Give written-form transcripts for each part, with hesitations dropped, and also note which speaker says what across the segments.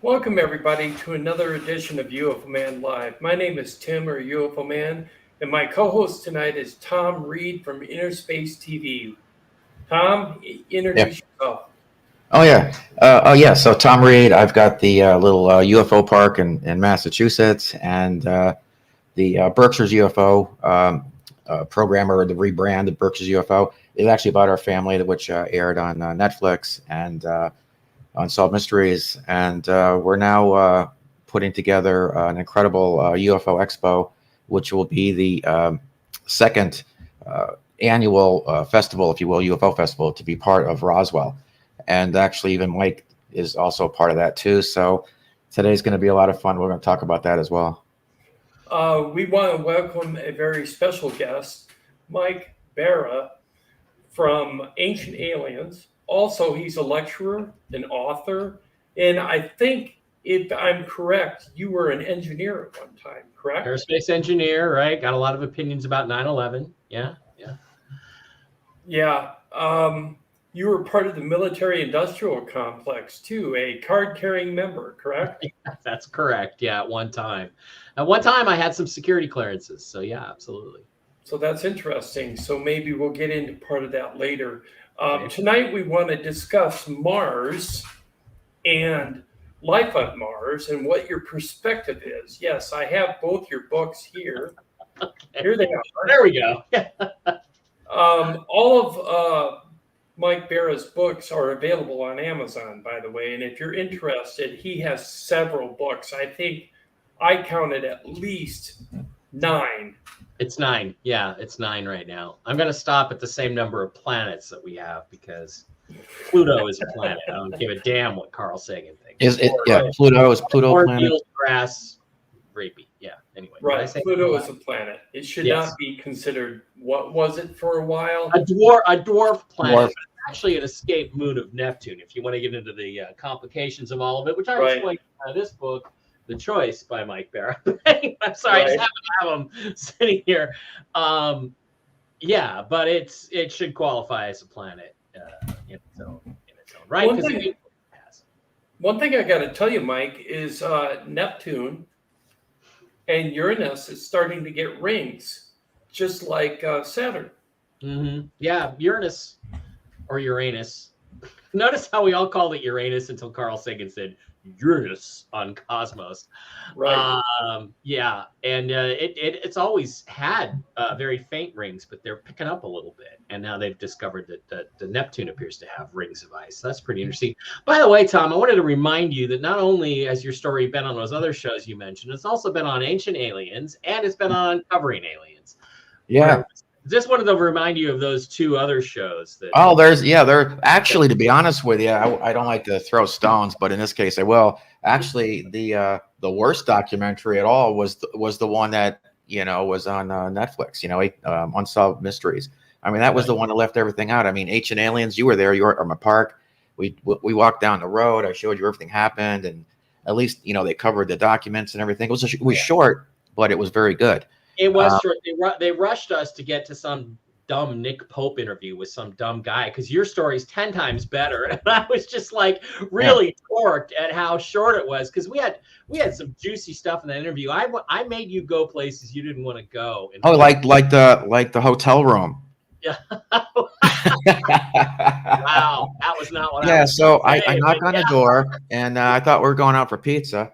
Speaker 1: Welcome, everybody, to another edition of UFO Man Live. My name is Tim, or UFO Man, and my co host tonight is Tom Reed from Inner Space TV. Tom,
Speaker 2: Yeah.
Speaker 1: introduce yourself.
Speaker 2: Oh yeah. Oh yeah. So Tom Reed, I've got the little UFO park in Massachusetts, and the Berkshire's UFO programmer, the rebrand of Berkshire's UFO is actually about our family, which aired on Netflix and Unsolved Mysteries, and we're now putting together an incredible UFO expo, which will be the second annual festival, if you will, UFO festival, to be part of Roswell. And actually, even Mike is also part of that too. So today's going to be a lot of fun. We're going to talk about that as well.
Speaker 1: We want to welcome a very special guest, Mike Bara from Ancient Aliens. Also, he's a lecturer, an author, and I think, if I'm correct, you were an engineer at one time, correct?
Speaker 3: Aerospace engineer, right? Got a lot of opinions about 9/11. Yeah.
Speaker 1: Yeah. You were part of the military industrial complex too, a card carrying member, correct?
Speaker 3: That's correct. Yeah, at one time. At one time, I had some security clearances. So, yeah, absolutely.
Speaker 1: So that's interesting. So maybe we'll get into part of that later.
Speaker 3: Okay.
Speaker 1: Tonight, we want to discuss Mars and life on Mars and what your perspective is. Yes, I have both your books here.
Speaker 3: Okay.
Speaker 1: Here they are.
Speaker 3: There we go.
Speaker 1: All of Mike Bara's books are available on Amazon, by the way. And if you're interested, he has several books. I think I counted at least 9.
Speaker 3: It's 9. Yeah, it's 9 right now. I'm going to stop at the same number of planets that we have because Pluto is a planet. I don't give a damn what Carl Sagan thinks.
Speaker 2: Is it? Yeah, Pluto is Pluto planet.
Speaker 3: Cornfield, grass, rapey. Yeah. Anyway.
Speaker 1: Right. Pluto is a planet. It should
Speaker 3: Yes.
Speaker 1: not be considered, what was it for a while?
Speaker 3: A dwarf planet.
Speaker 2: Dwarf.
Speaker 3: Actually an escaped moon of Neptune, if you want to get into the complications of all of it, which I
Speaker 1: Right.
Speaker 3: explain in this book, The Choice by Mike Bara. I'm sorry, I just happen to have them sitting here. Yeah, but it should qualify as a planet in its own right.
Speaker 1: One thing I got to tell you, Mike, is Neptune and Uranus is starting to get rings, just like Saturn.
Speaker 3: Mm-hmm. Yeah, Uranus or Uranus. Notice how we all called it Uranus until Carl Sagan said Uranus on Cosmos.
Speaker 1: Right.
Speaker 3: Yeah, and it's always had very faint rings, but they're picking up a little bit. And now they've discovered that the Neptune appears to have rings of ice. So that's pretty interesting. By the way, Tom, I wanted to remind you that not only has your story been on those other shows you mentioned, it's also been on Ancient Aliens, and it's been on Uncovering Aliens.
Speaker 2: Yeah.
Speaker 3: Just wanted to remind you of those 2 other shows.
Speaker 2: They're actually, to be honest with you, I don't like to throw stones, but in this case I will. Actually, the worst documentary at all was the one that was on Netflix. Unsolved Mysteries. I mean, that was the one that left everything out. I mean, Ancient Aliens. You were there. You were at my park. We walked down the road. I showed you everything happened, and at least they covered the documents and everything. It was short, but it was very good.
Speaker 3: It was short. They rushed us to get to some dumb Nick Pope interview with some dumb guy because your story's 10 times better, and I was just like really torqued at how short it was because we had some juicy stuff in that interview. I made you go places you didn't want to go.
Speaker 2: Oh, like the hotel room.
Speaker 3: Yeah. Wow, that was not what.
Speaker 2: Yeah, so I knock on the door, and I thought we were going out for pizza.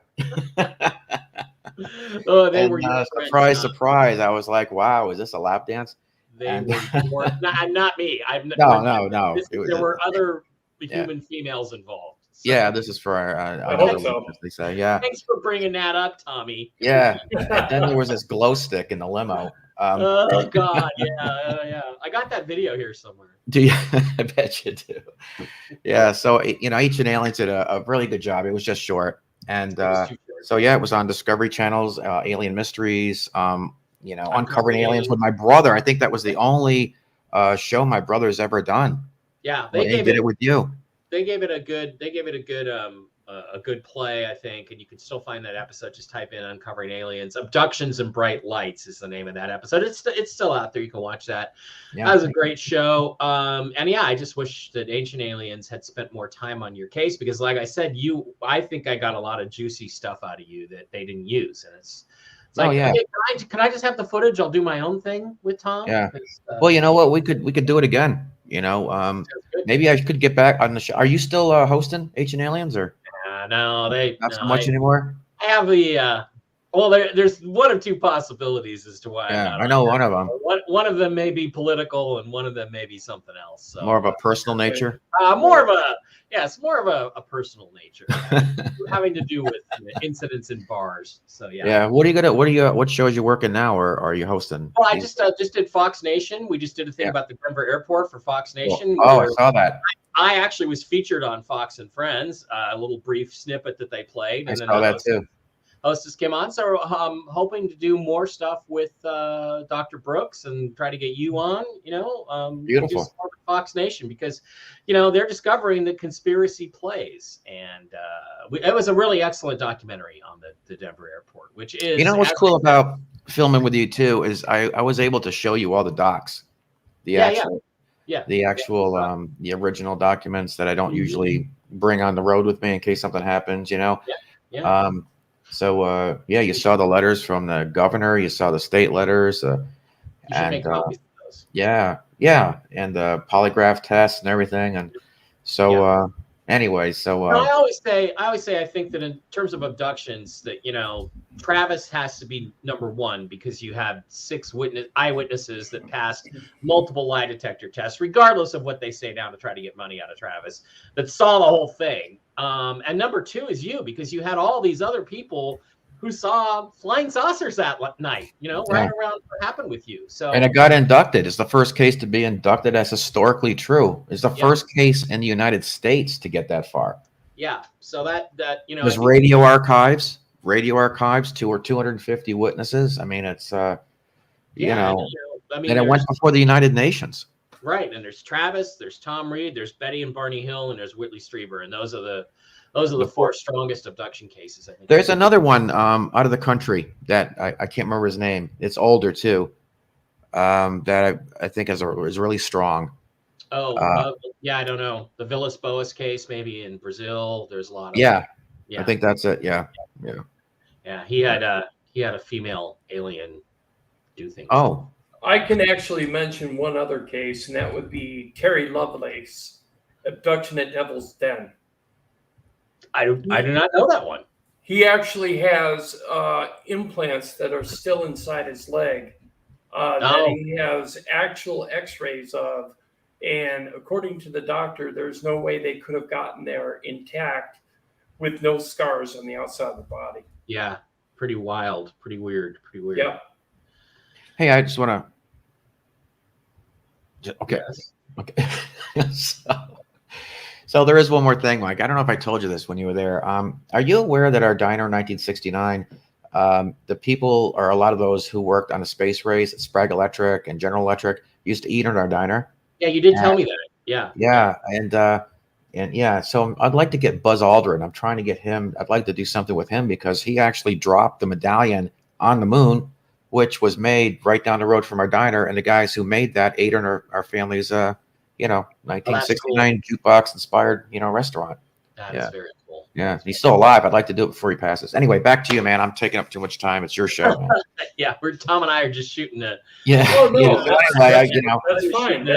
Speaker 3: Oh, they were
Speaker 2: surprise! I was like, "Wow, is this a lap dance?"
Speaker 3: They were not me.
Speaker 2: No.
Speaker 3: There were other human females involved. So.
Speaker 2: Yeah, this is for
Speaker 1: hope so.
Speaker 2: They say, yeah.
Speaker 3: Thanks for bringing that up, Tommy.
Speaker 2: Yeah, and then there was this glow stick in the limo.
Speaker 3: Oh God, yeah. I got that video here somewhere.
Speaker 2: Do you? I bet you do. Yeah, so Ancient Aliens did a really good job. It was just short, and so yeah, it was on Discovery Channel's Alien Mysteries. Uncovering Aliens with my brother. I think that was the only show my brother's ever done.
Speaker 3: Yeah,
Speaker 2: they did it with you.
Speaker 3: They gave it a good a good play, I think, and you can still find that episode. Just type in "Uncovering Aliens." Abductions and Bright Lights is the name of that episode. It's still out there. You can watch that.
Speaker 2: Yeah.
Speaker 3: That was a great show. And yeah, I just wish that Ancient Aliens had spent more time on your case because, like I said, I think I got a lot of juicy stuff out of you that they didn't use, and it's like,
Speaker 2: yeah.
Speaker 3: okay, can I just have the footage? I'll do my own thing with Tom.
Speaker 2: Yeah. Well, you know what? We could do it again. You know, maybe I could get back on the show. Are you still hosting Ancient Aliens or?
Speaker 3: No,
Speaker 2: Not so much anymore.
Speaker 3: I have the well, there's one of two possibilities as to why.
Speaker 2: Yeah, I know one of them.
Speaker 3: One of them may be political, and one of them may be something else. So,
Speaker 2: more of a personal nature.
Speaker 3: It's more of a personal nature, having to do with incidents in bars. So yeah.
Speaker 2: Yeah. What shows you working now, or are you hosting?
Speaker 3: Well, I just did Fox Nation. We just did a thing about the Denver airport for Fox Nation.
Speaker 2: Oh, I saw that.
Speaker 3: I actually was featured on Fox and Friends, a little brief snippet that they played.
Speaker 2: I saw that too.
Speaker 3: Hostess came on, so I'm hoping to do more stuff with Dr. Brooks and try to get you on.
Speaker 2: Beautiful.
Speaker 3: Fox Nation, because they're discovering that conspiracy plays, and it was a really excellent documentary on the Denver airport, which is
Speaker 2: what's cool about filming with you too is I was able to show you all the docs, the actual the original documents that I don't usually bring on the road with me in case something happens. So you saw the letters from the governor, you saw the state letters,
Speaker 3: you should make copies of those.
Speaker 2: And the polygraph tests and everything, and so anyway, so
Speaker 3: I always say I think that in terms of abductions, that Travis has to be number one, because you have 6 eyewitnesses that passed multiple lie detector tests, regardless of what they say now to try to get money out of Travis, that saw the whole thing. And number 2 is you, because you had all these other people who saw flying saucers that night, right around what happened with you. So, and
Speaker 2: it got inducted. It's the first case to be inducted as historically true. It's the first case in the United States to get that far.
Speaker 3: Yeah. So that
Speaker 2: there's radio archives, 250 witnesses. I mean, it's and it went before the United Nations.
Speaker 3: Right. And there's Travis, there's Tom Reed, there's Betty and Barney Hill, and there's Whitley Strieber. And those are the 4 strongest abduction cases, I think.
Speaker 2: There's another one out of the country that I can't remember his name. It's older too. That I think is really strong.
Speaker 3: I don't know. The Villas Boas case, maybe in Brazil. There's a lot of
Speaker 2: I think that's it. Yeah.
Speaker 3: He had a female alien do things.
Speaker 1: Oh, I can actually mention one other case, and that would be Terry Lovelace, abduction at Devil's Den.
Speaker 3: I do not know that one.
Speaker 1: He actually has implants that are still inside his leg that he has actual x-rays of. And according to the doctor, there's no way they could have gotten there intact with no scars on the outside of the body.
Speaker 3: Yeah, pretty wild, pretty weird.
Speaker 1: Yeah.
Speaker 2: Hey, I just want to... Okay.
Speaker 3: Yes.
Speaker 2: So there is one more thing, Mike. I don't know if I told you this when you were there. Are you aware that our diner in 1969, the people, or a lot of those who worked on the space race at Sprague Electric and General Electric, used to eat in our diner?
Speaker 3: Yeah, you did tell me that. Yeah.
Speaker 2: Yeah, and so I'd like to get Buzz Aldrin. I'm trying to get him. I'd like to do something with him because he actually dropped the medallion on the moon, which was made right down the road from our diner. And the guys who made that ate in our family's 1969 jukebox inspired, restaurant.
Speaker 3: That's very cool.
Speaker 2: Yeah, he's still alive. I'd like to do it before he passes. Anyway, back to you, man. I'm taking up too much time. It's your show, man.
Speaker 3: Yeah, Tom and I are just shooting it.
Speaker 2: Yeah.
Speaker 1: Oh, no,
Speaker 3: that's
Speaker 1: fine.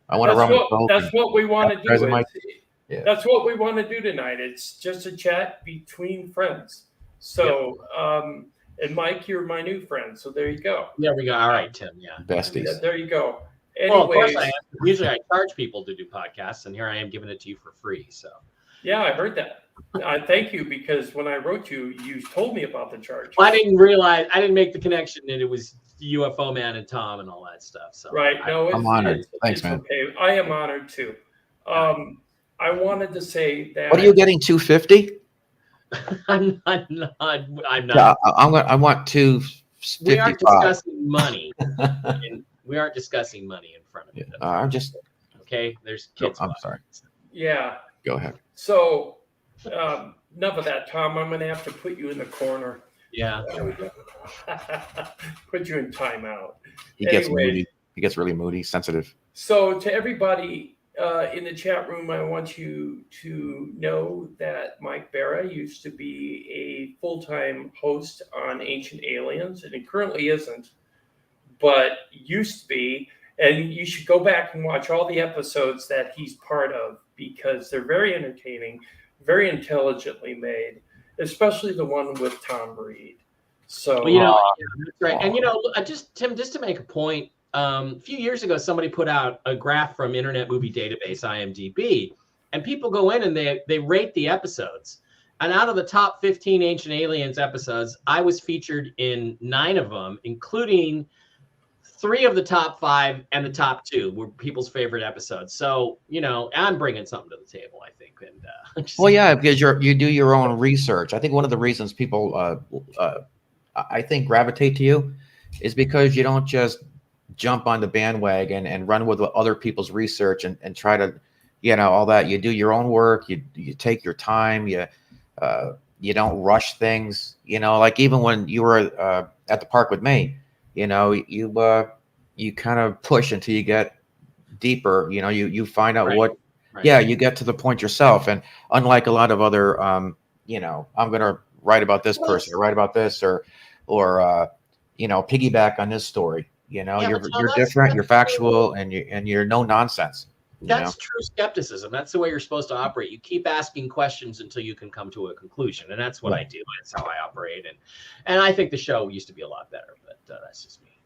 Speaker 2: I want to run with both.
Speaker 1: That's what we want to do.
Speaker 2: Yeah.
Speaker 1: That's what we want to do tonight. It's just a chat between friends. So, and Mike, you're my new friend. So there you go.
Speaker 3: There we go. All right, Tim. Yeah.
Speaker 2: Besties.
Speaker 1: Yeah, there you go. Anyways,
Speaker 3: well, of course I am. Usually I charge people to do podcasts, and here I am giving it to you for free. So.
Speaker 1: Yeah, I heard that. Thank you, because when I wrote you told me about the charge.
Speaker 3: Well, I didn't make the connection that it was UFO Man and Tom and all that stuff. So
Speaker 1: right. No,
Speaker 2: I'm honored. Thanks, man.
Speaker 1: Okay. I am honored too. I wanted to say that.
Speaker 2: What are you getting? 250?
Speaker 3: I'm not.
Speaker 2: Yeah, I want 255.
Speaker 3: We aren't discussing money. We aren't discussing money in front of you.
Speaker 2: I'm just
Speaker 3: okay. There's kids.
Speaker 2: I'm sorry.
Speaker 1: Yeah.
Speaker 2: Go ahead.
Speaker 1: So Enough of that, Tom. I'm going to have to put you in the corner.
Speaker 3: Yeah, there we go.
Speaker 1: Put you in timeout.
Speaker 2: He gets
Speaker 1: Anyway,
Speaker 2: moody. He gets really moody, sensitive.
Speaker 1: so to everybody in the chat room, I want you to know that Mike Bara used to be a full-time host on Ancient Aliens, and he currently isn't, but used to be. And you should go back and watch all the episodes that he's part of because they're very entertaining, very intelligently made, especially the one with Tom Reed. So,
Speaker 3: Well, yeah, that's right. And just Tim, just to make a point, a few years ago, somebody put out a graph from Internet Movie Database (IMDb), and people go in and they rate the episodes. And out of the top 15 Ancient Aliens episodes, I was featured in 9 of them, including 3 of the top 5 and the top 2 were people's favorite episodes. So, I'm bringing something to the table, I think. And
Speaker 2: Well, yeah, because you do your own research. I think one of the reasons people, I think, gravitate to you is because you don't just jump on the bandwagon and run with other people's research and try to, all that. You do your own work. You take your time. You don't rush things. Like even when you were at the park with me, you kind of push until you get deeper. You find out
Speaker 3: Right.
Speaker 2: what.
Speaker 3: Right.
Speaker 2: Yeah, you get to the point yourself. And unlike a lot of other, I'm going to write about this person or write about this or piggyback on this story. You're different, you're factual, and you're no nonsense.
Speaker 3: That's true skepticism. That's the way you're supposed to operate. You keep asking questions until you can come to a conclusion, and that's what I do. That's how I operate, and I think the show used to be a lot better, but that's just me.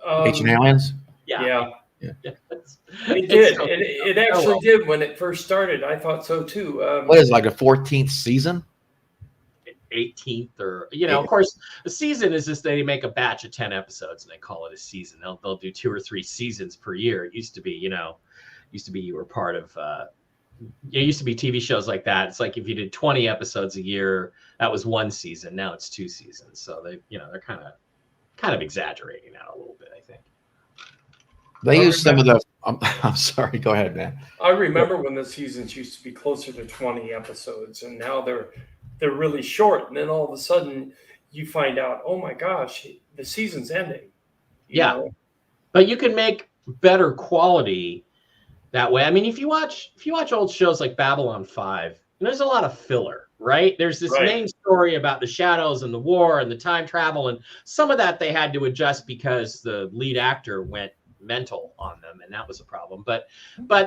Speaker 2: Ancient Aliens.
Speaker 1: Yeah.
Speaker 3: It
Speaker 1: did. It actually did when it first started. I thought so too.
Speaker 2: What is it, like a 14th season?
Speaker 3: 18th, or of course, a season is just they make a batch of 10 episodes and they call it a season. They'll do 2 or 3 seasons per year. It used to be, you were part of. It used to be TV shows like that. It's like if you did 20 episodes a year, that was 1 season. Now it's 2 seasons. So they're kind of exaggerating that a little bit, I think.
Speaker 2: They use some of the. I'm sorry. Go ahead, man.
Speaker 1: I remember when the seasons used to be closer to 20 episodes, and now they're really short. And then all of a sudden, you find out, oh my gosh, the season's ending. You know?
Speaker 3: But you can make better quality that way. I mean, if you watch old shows like Babylon 5, there's a lot of filler, right? There's this main story about the shadows and the war and the time travel, and some of that they had to adjust because the lead actor went mental on them, and that was a problem. But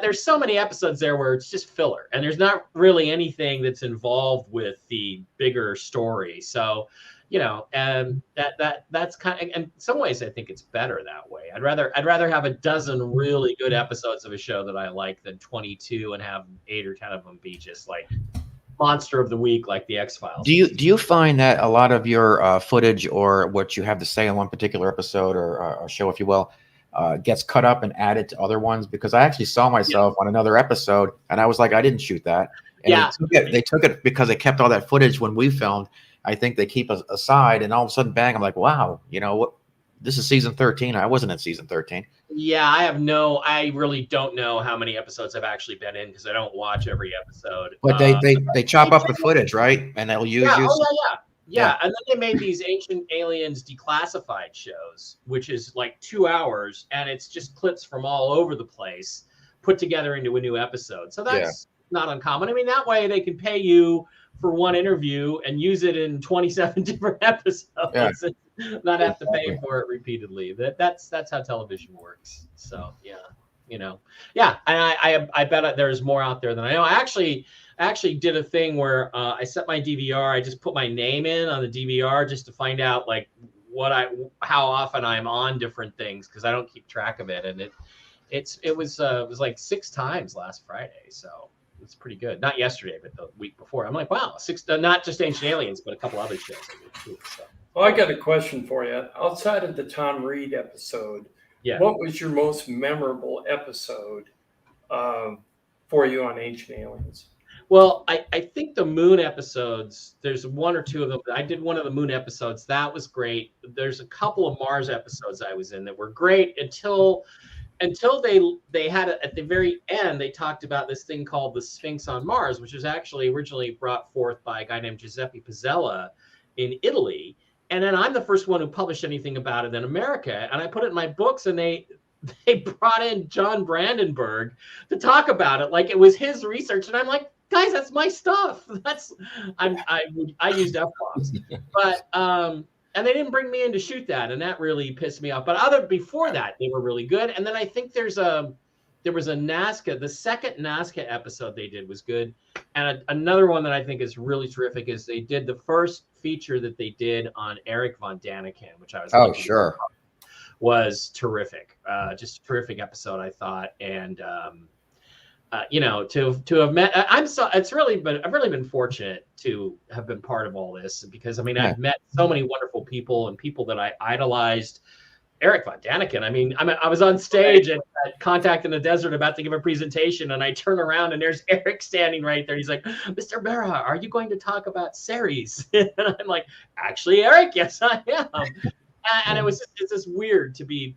Speaker 3: there's so many episodes there where it's just filler, and there's not really anything that's involved with the bigger story. So, and that's kind of, in some ways, I think it's better that way. I'd rather have a dozen really good episodes of a show that I like than 22 and have 8 or 10 of them be just like monster of the week, like the X-Files.
Speaker 2: Do you find that a lot of your footage or what you have to say on one particular episode or show, if you will, gets cut up and added to other ones? Because I actually saw myself on another episode and I was like, I didn't shoot that. And they took it because they kept all that footage when we filmed. I think they keep us aside, and all of a sudden, bang! I'm like, wow, what? This is season 13. I wasn't in season 13.
Speaker 3: Yeah, I really don't know how many episodes I've actually been in because I don't watch every episode.
Speaker 2: But they chop up the footage, right? And they'll use you.
Speaker 3: Yeah, and then they made these Ancient Aliens declassified shows, which is like 2 hours, and it's just clips from all over the place put together into a new episode. So that's not uncommon. I mean, that way they can pay you for one interview and use it in 27 different episodes and not have to pay for it repeatedly. That's how television works. So and I bet there's more out there than I know. I actually did a thing where I set my DVR. I just put my name in on the DVR just to find out like how often I'm on different things, because I don't keep track of it. And it was like 6 times last Friday. So it's pretty good. Not yesterday, but the week before. I'm like, wow, 6, not just Ancient Aliens, but a couple other shows I did too. So.
Speaker 1: Well, I got a question for you. Outside of the Tom Reed episode, what was your most memorable episode for you on Ancient Aliens?
Speaker 3: Well, I think the Moon episodes, there's 1 or 2 of them. I did one of the Moon episodes. That was great. There's a couple of Mars episodes I was in that were great until until they had at the very end, they talked about this thing called the Sphinx on Mars, which was actually originally brought forth by a guy named Giuseppe Pizzella in Italy. And then I'm the first one who published anything about it in America. And I put it in my books, and they brought in John Brandenburg to talk about it like it was his research. And I'm like, guys, that's my stuff. I used F-bombs. But and they didn't bring me in to shoot that, and that really pissed me off. But before that, they were really good. And then I think there was a Nazca. The second Nazca episode they did was good. And another one that I think is really terrific is they did the first feature that they did on Eric von Daniken, which I was was terrific. Just a terrific episode, I thought. And to have met, I've really been fortunate to have been part of all this, because I've met so many wonderful people and people that I idolized. Eric von Daniken. I was on stage at Contact in the Desert about to give a presentation, and I turn around and there's Eric standing right there. He's like, "Mr. Bara, are you going to talk about Ceres?" And I'm like, "Actually, Eric, yes, I am." And it's just weird to be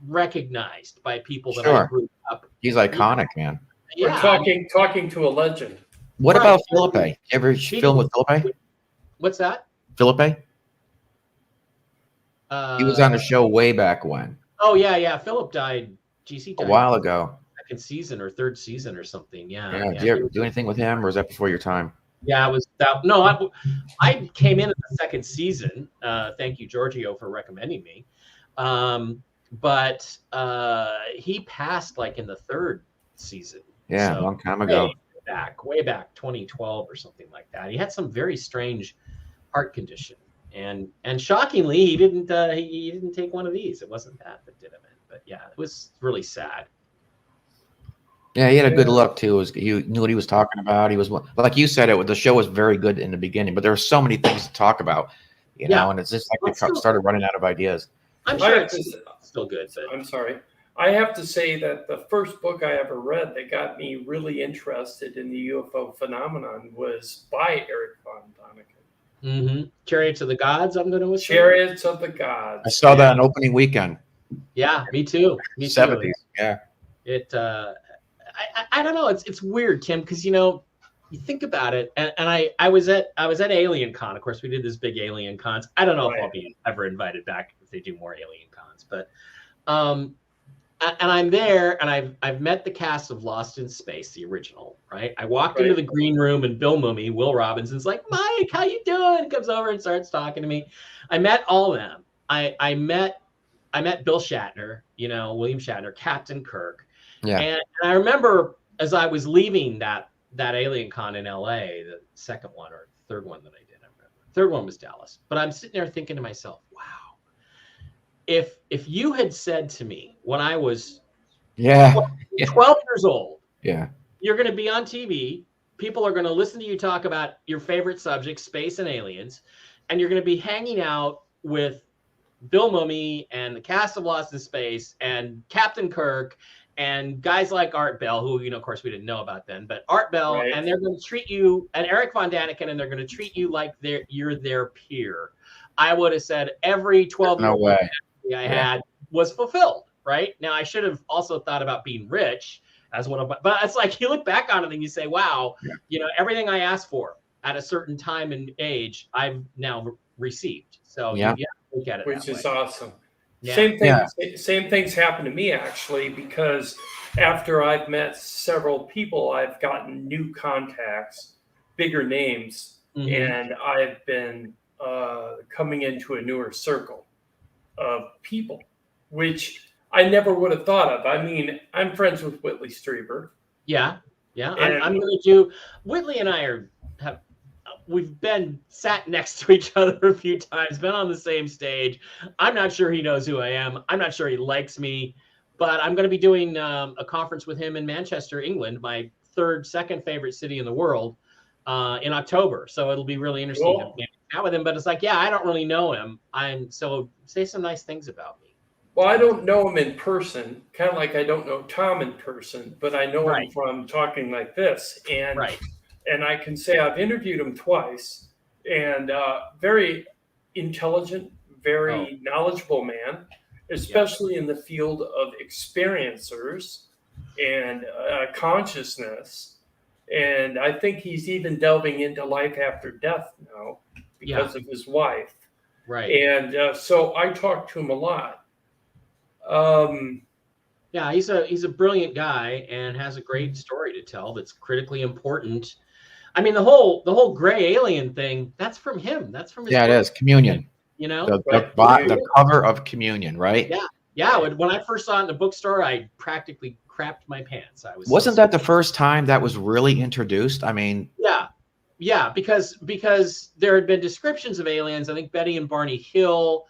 Speaker 3: recognized by people that I grew up.
Speaker 2: He's iconic, man.
Speaker 1: Yeah, we're talking to a legend.
Speaker 2: What about Philippe? You ever film with Philippe?
Speaker 3: What's that?
Speaker 2: Philippe? He was on the show way back when.
Speaker 3: Oh yeah. Philip died. He died
Speaker 2: a while ago.
Speaker 3: Second season or third season or something. Yeah.
Speaker 2: Did you ever do anything with him, or was that before your time?
Speaker 3: Yeah, it was that. No, I came in the second season. Thank you, Giorgio, for recommending me. But he passed like in the third season.
Speaker 2: Yeah, a long time ago.
Speaker 3: Way back, 2012 or something like that. He had some very strange heart condition. And shockingly, he didn't take one of these. It wasn't that did him in. But yeah, it was really sad.
Speaker 2: Yeah, he had a good look too. He knew what he was talking about. He was, like you said, the show was very good in the beginning, but there were so many things to talk about, you know, and it's just like they started running out of ideas.
Speaker 3: I'm sure it's still good. But
Speaker 1: I'm sorry. I have to say that the first book I ever read that got me really interested in the UFO phenomenon was by Eric von Daniken.
Speaker 3: Mm-hmm. Chariots of the Gods, I'm going to assume.
Speaker 1: Chariots of the Gods.
Speaker 2: I saw that on opening weekend.
Speaker 3: Yeah, me too.
Speaker 2: 70s, yeah.
Speaker 3: I don't know. It's weird, Tim, because you think about it, and I was at Alien Con. Of course, we did this big Alien Cons. I don't know if I'll be ever invited back if they do more Alien Cons, but and I'm there, and I've met the cast of Lost in Space, the original, right? I walked into the green room, and Bill Mumy, Will Robinson's like, "Mike, how you doing?" Comes over and starts talking to me. I met all of them. I met Bill Shatner, William Shatner, Captain Kirk. Yeah. And I remember as I was leaving that Alien Con in LA, the second one or third one that I did, I remember. Third one was Dallas. But I'm sitting there thinking to myself, wow, if you had said to me when I was 12 years old, you're going to be on TV, people are going to listen to you talk about your favorite subjects, space and aliens, and you're going to be hanging out with Bill Mumy and the cast of Lost in Space and Captain Kirk and guys like Art Bell, who, of course, we didn't know about then, but Art Bell, and they're going to treat you, and Eric von Daniken, and they're going to treat you like you're their peer. I would have said every 12-year-old I had was fulfilled, right? Now, I should have also thought about being rich as one of my, but it's like you look back on it and you say, wow, everything I asked for at a certain time and age, I've now received. So you look at it
Speaker 1: which is
Speaker 3: way.
Speaker 1: Awesome.
Speaker 3: Yeah.
Speaker 1: Same things happen to me, actually, because after I've met several people, I've gotten new contacts, bigger names, and I've been coming into a newer circle of people, which I never would have thought of. I'm friends with Whitley Strieber.
Speaker 3: Yeah. I'm going to do. Whitley and I we've been sat next to each other a few times, been on the same stage. I'm not sure he knows who I am. I'm not sure he likes me, but I'm going to be doing a conference with him in Manchester, England, my second favorite city in the world, in October. So it'll be really interesting to hang out with him. But it's like, I don't really know him. So say some nice things about me.
Speaker 1: Well, I don't know him in person, kind of like I don't know Tom in person, but I know him from talking like this. And I can say I've interviewed him twice, and very intelligent, very knowledgeable man. especially in the field of experiencers and consciousness. And I think he's even delving into life after death now because of his wife.
Speaker 3: Right.
Speaker 1: And so I talk to him a lot.
Speaker 3: Yeah, he's a brilliant guy and has a great story to tell that's critically important. I mean, the whole gray alien thing, that's from him. That's from his
Speaker 2: Yeah, it
Speaker 3: book,
Speaker 2: is Communion.
Speaker 3: you know?
Speaker 2: The cover of Communion, right?
Speaker 3: Yeah. Yeah, when I first saw it in the bookstore, I practically crapped my pants. I was
Speaker 2: Wasn't that the first time that was really introduced? I mean,
Speaker 3: yeah, because there had been descriptions of aliens. I think Betty and Barney Hill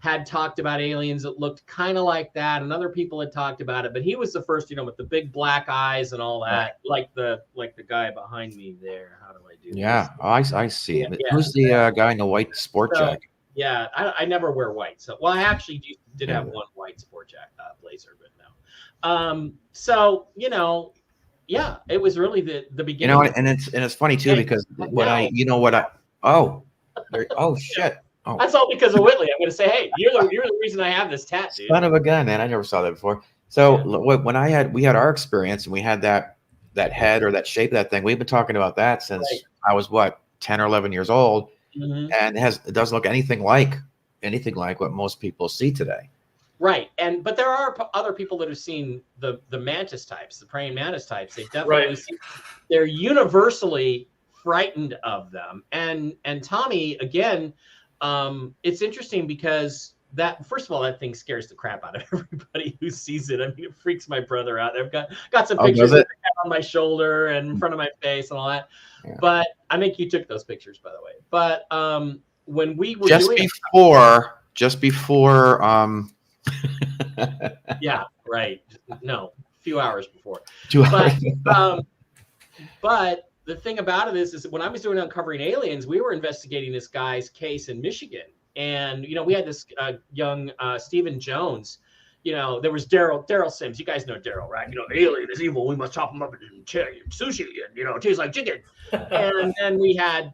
Speaker 3: had talked about aliens that looked kind of like that, and other people had talked about it. But he was the first, with the big black eyes and all that, like the guy behind me there. How do I do
Speaker 2: yeah,
Speaker 3: this?
Speaker 2: I see.
Speaker 3: Yeah,
Speaker 2: Who's the guy in the white sport jacket?
Speaker 3: Yeah, I never wear white. So, well, I actually did have one white sport jacket blazer, but no. So yeah, it was really the beginning.
Speaker 2: And it's funny too because shit. Oh.
Speaker 3: That's all because of Whitley. I'm going to say, hey, you're the reason I have this tat, dude.
Speaker 2: Son of a gun, man! I never saw that before. So when we had our experience and we had that head or that shape of that thing, we've been talking about that since I was 10 or 11 years old, and it doesn't look anything like what most people see today.
Speaker 3: Right, but there are other people that have seen the mantis types, the praying mantis types. They definitely see. They're universally frightened of them, and Tommy again. It's interesting because first of all, that thing scares the crap out of everybody who sees it. I mean, it freaks my brother out. I've got some pictures on my shoulder and in front of my face and all that. Yeah. But I think you took those pictures, by the way. But when we were
Speaker 2: just before,
Speaker 3: yeah, right. No, a few hours before.
Speaker 2: 2 hours.
Speaker 3: But the thing about it is that when I was doing Uncovering Aliens, we were investigating this guy's case in Michigan. And, we had this young Stephen Jones. There was Daryl Sims. You guys know Daryl, right? The alien is evil. We must chop him up and sushi and, it tastes like chicken. And then we had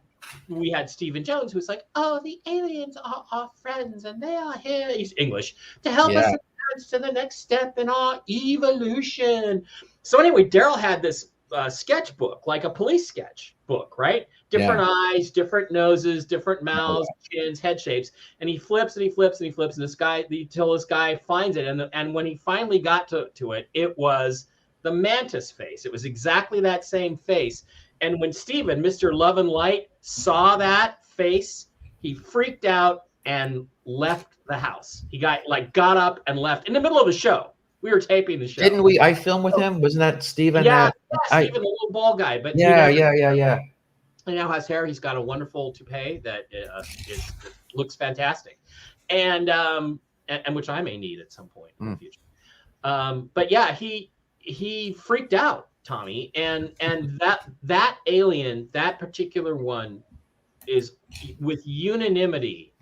Speaker 3: Stephen Jones, who's like, oh, the aliens are our friends and they are here. He's English to help us advance to the next step in our evolution. So anyway, Daryl had this sketchbook, like a police sketch book, right? Different eyes, different noses, different mouths, chins, head shapes, and he flips and he flips and he flips, and until this guy finds it, and when he finally got to it, it was the mantis face. It was exactly that same face. And when Stephen, Mr. Love and Light, saw that face, he freaked out and left the house. He got up and left in the middle of the show. We were taping the show.
Speaker 2: Didn't we? I filmed with him. Wasn't that Stephen?
Speaker 3: Yeah, Stephen, the little ball guy. But
Speaker 2: He
Speaker 3: now has hair. He's got a wonderful toupee that looks fantastic, and which I may need at some point in the future. But yeah, he freaked out, Tommy, and that alien, that particular one, is with unanimity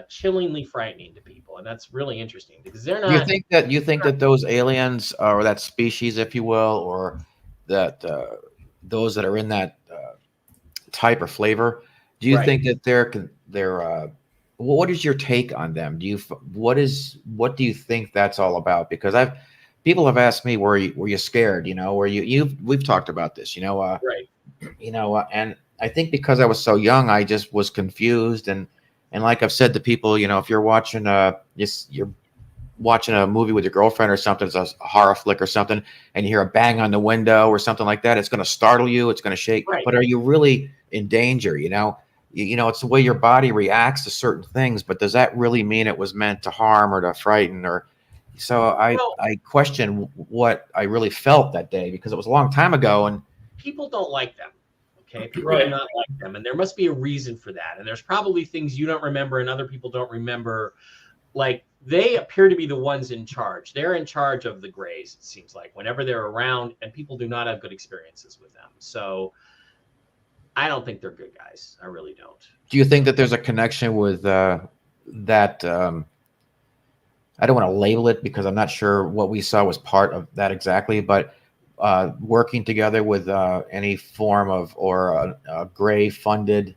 Speaker 3: chillingly frightening to people, and that's really interesting because they're not.
Speaker 2: You think that those aliens or that species, if you will, or that those that are in that type or flavor, do you think that they're what is your take on them? What do you think that's all about? Because people have asked me, were you scared? We've talked about this, and I think because I was so young, I just was confused. And like I've said to people, if you're watching you're watching a movie with your girlfriend or something, it's a horror flick or something, and you hear a bang on the window or something like that, it's going to startle you. It's going to shake. Right. But are you really in danger? It's the way your body reacts to certain things. But does that really mean it was meant to harm or to frighten? So I question what I really felt that day because it was a long time ago, and
Speaker 3: people don't like them. Okay, people do not like them, and there must be a reason for that. And there's probably things you don't remember and other people don't remember. Like, they appear to be the ones in charge. They're in charge of the Greys, it seems like, whenever they're around, and people do not have good experiences with them. So I don't think they're good guys. I really don't.
Speaker 2: Do you think that there's a connection with that? I don't want to label it because I'm not sure what we saw was part of that exactly, but working together with any form of or a Gray funded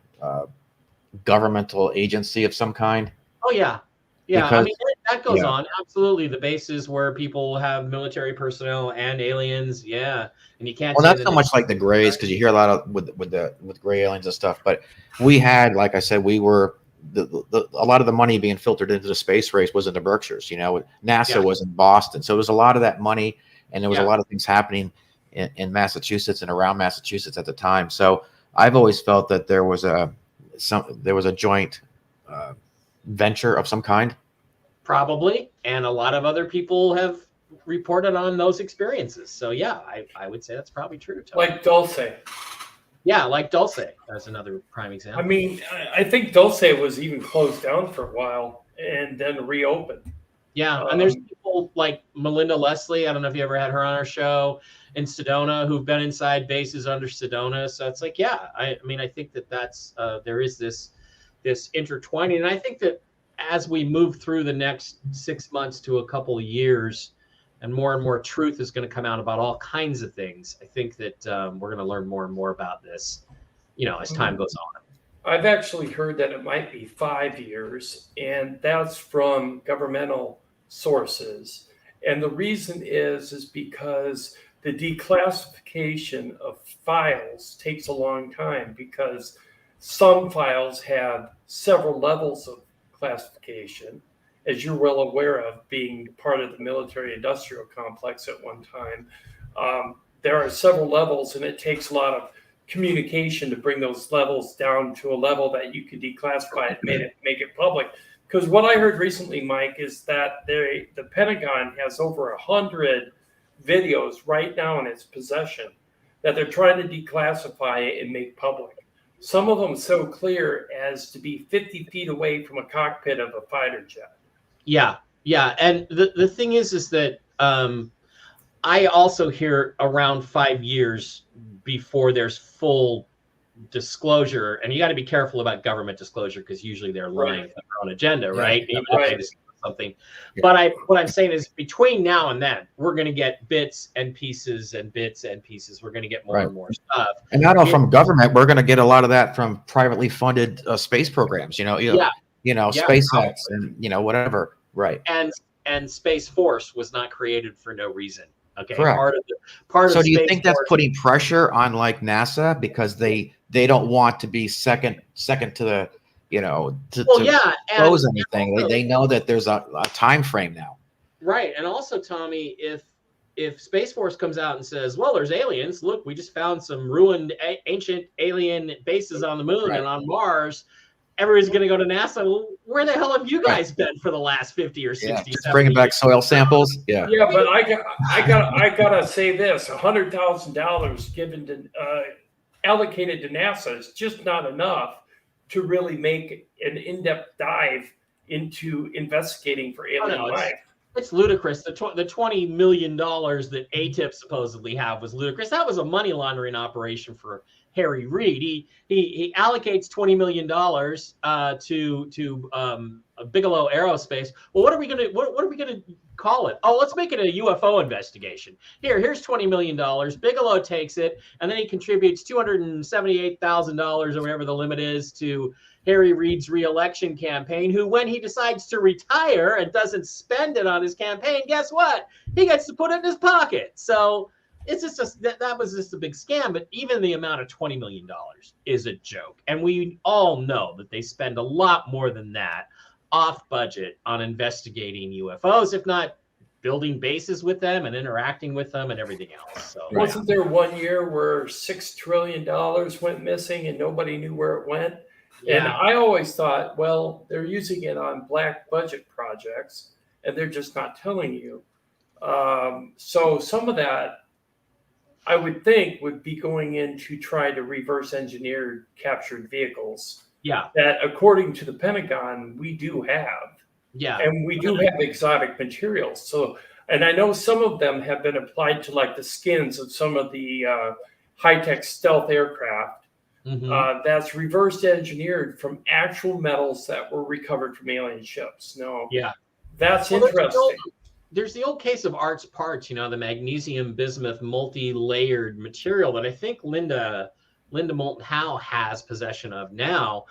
Speaker 2: governmental agency of some kind.
Speaker 3: Oh yeah, because, that goes
Speaker 2: Yeah.
Speaker 3: on. Absolutely. The bases where people have military personnel and aliens. Yeah. And you can't
Speaker 2: Well,
Speaker 3: say
Speaker 2: not
Speaker 3: the
Speaker 2: so
Speaker 3: name.
Speaker 2: much like the Greys, because you hear a lot of with gray aliens and stuff. But we had, like I said, we were a lot of the money being filtered into the space race was in the Berkshires. NASA
Speaker 3: Yeah.
Speaker 2: was in Boston, so there was a lot of that money, and there was a
Speaker 3: Yeah.
Speaker 2: lot of things happening in Massachusetts and around Massachusetts at the time. So I've always felt that there was a joint uh, venture of some kind.
Speaker 3: Probably. And a lot of other people have reported on those experiences. So yeah, I would say that's probably true, Tom.
Speaker 1: Like Dulce.
Speaker 3: Yeah, like Dulce. That's another prime
Speaker 1: I
Speaker 3: example.
Speaker 1: mean, I think Dulce was even closed down for a while and then reopened.
Speaker 3: Yeah, and there's people like Melinda Leslie. I don't know if you ever had her on our show in Sedona, who've been inside bases under Sedona. So it's like, yeah, I mean, I think that's there is this intertwining, and I think that as we move through the next 6 months to a couple of years, and more truth is going to come out about all kinds of things. I think that we're going to learn more and more about this, as time goes on.
Speaker 1: I've actually heard that it might be 5 years, and that's from governmental sources. And the reason is because the declassification of files takes a long time, because some files have several levels of classification, as you're well aware of, being part of the military industrial complex at one time. There are several levels, and it takes a lot of communication to bring those levels down to a level that you could declassify it, make it public. Because what I heard recently, Mike, is that the Pentagon has over 100 videos right now in its possession that they're trying to declassify and make public. Some of them so clear as to be 50 feet away from a cockpit of a fighter jet.
Speaker 3: Yeah. And the thing is that I also hear around 5 years before there's full disclosure, and you got to be careful about government disclosure, because usually they're lying for their own agenda, right? Even if they disclose something.
Speaker 2: Yeah.
Speaker 3: But what I'm saying is, between now and then, we're going to get bits and pieces. We're going to get more and more stuff.
Speaker 2: And not all from government. We're going to get a lot of that from privately funded space programs. SpaceX and whatever. Right.
Speaker 3: And Space Force was not created for no reason. Okay.
Speaker 2: Correct.
Speaker 3: So
Speaker 2: do you think that's putting pressure on like NASA, because they don't want to be second to the close anything? They know that there's a time frame now.
Speaker 3: Right. And also, Tommy, if Space Force comes out and says, well, there's aliens, look, we just found some ruined ancient alien bases on the moon and on Mars, everybody's going to go to NASA. Well, where the hell have you guys been for the last 50 or 60?
Speaker 2: Just bringing back soil samples. Yeah.
Speaker 1: Yeah, but I gotta say this: $100,000 given to allocated to NASA is just not enough to really make an in-depth dive into investigating for alien life.
Speaker 3: It's ludicrous. The $20 million that ATIP supposedly have was ludicrous. That was a money laundering operation for Harry Reid. He allocates $20 million to Bigelow Aerospace. Well, what are we gonna call it? Oh, let's make it a UFO investigation. Here's $20 million. Bigelow takes it, and then he contributes $278,000 or whatever the limit is to Harry Reid's reelection campaign, who, when he decides to retire and doesn't spend it on his campaign, guess what? He gets to put it in his pocket. So it's just that was just a big scam. But even the amount of $20 million is a joke. And we all know that they spend a lot more than that off budget on investigating UFOs, if not building bases with them and interacting with them and everything else. So
Speaker 1: wasn't there 1 year where $6 trillion went missing and nobody knew where it went? Yeah. And I always thought, well, they're using it on black budget projects and they're just not telling you. So some of that, I would think, would be going in to try to reverse engineer captured vehicles.
Speaker 3: Yeah.
Speaker 1: That, according to the Pentagon, we do have.
Speaker 3: Yeah.
Speaker 1: And we do have exotic materials. So, and I know some of them have been applied to like the skins of some of the high-tech stealth aircraft. Mm-hmm. That's reverse engineered from actual metals that were recovered from alien ships. No.
Speaker 3: Yeah.
Speaker 1: That's interesting.
Speaker 3: There's the old case of Art's parts, the magnesium bismuth multi-layered material that I think Linda Moulton Howe has possession of now.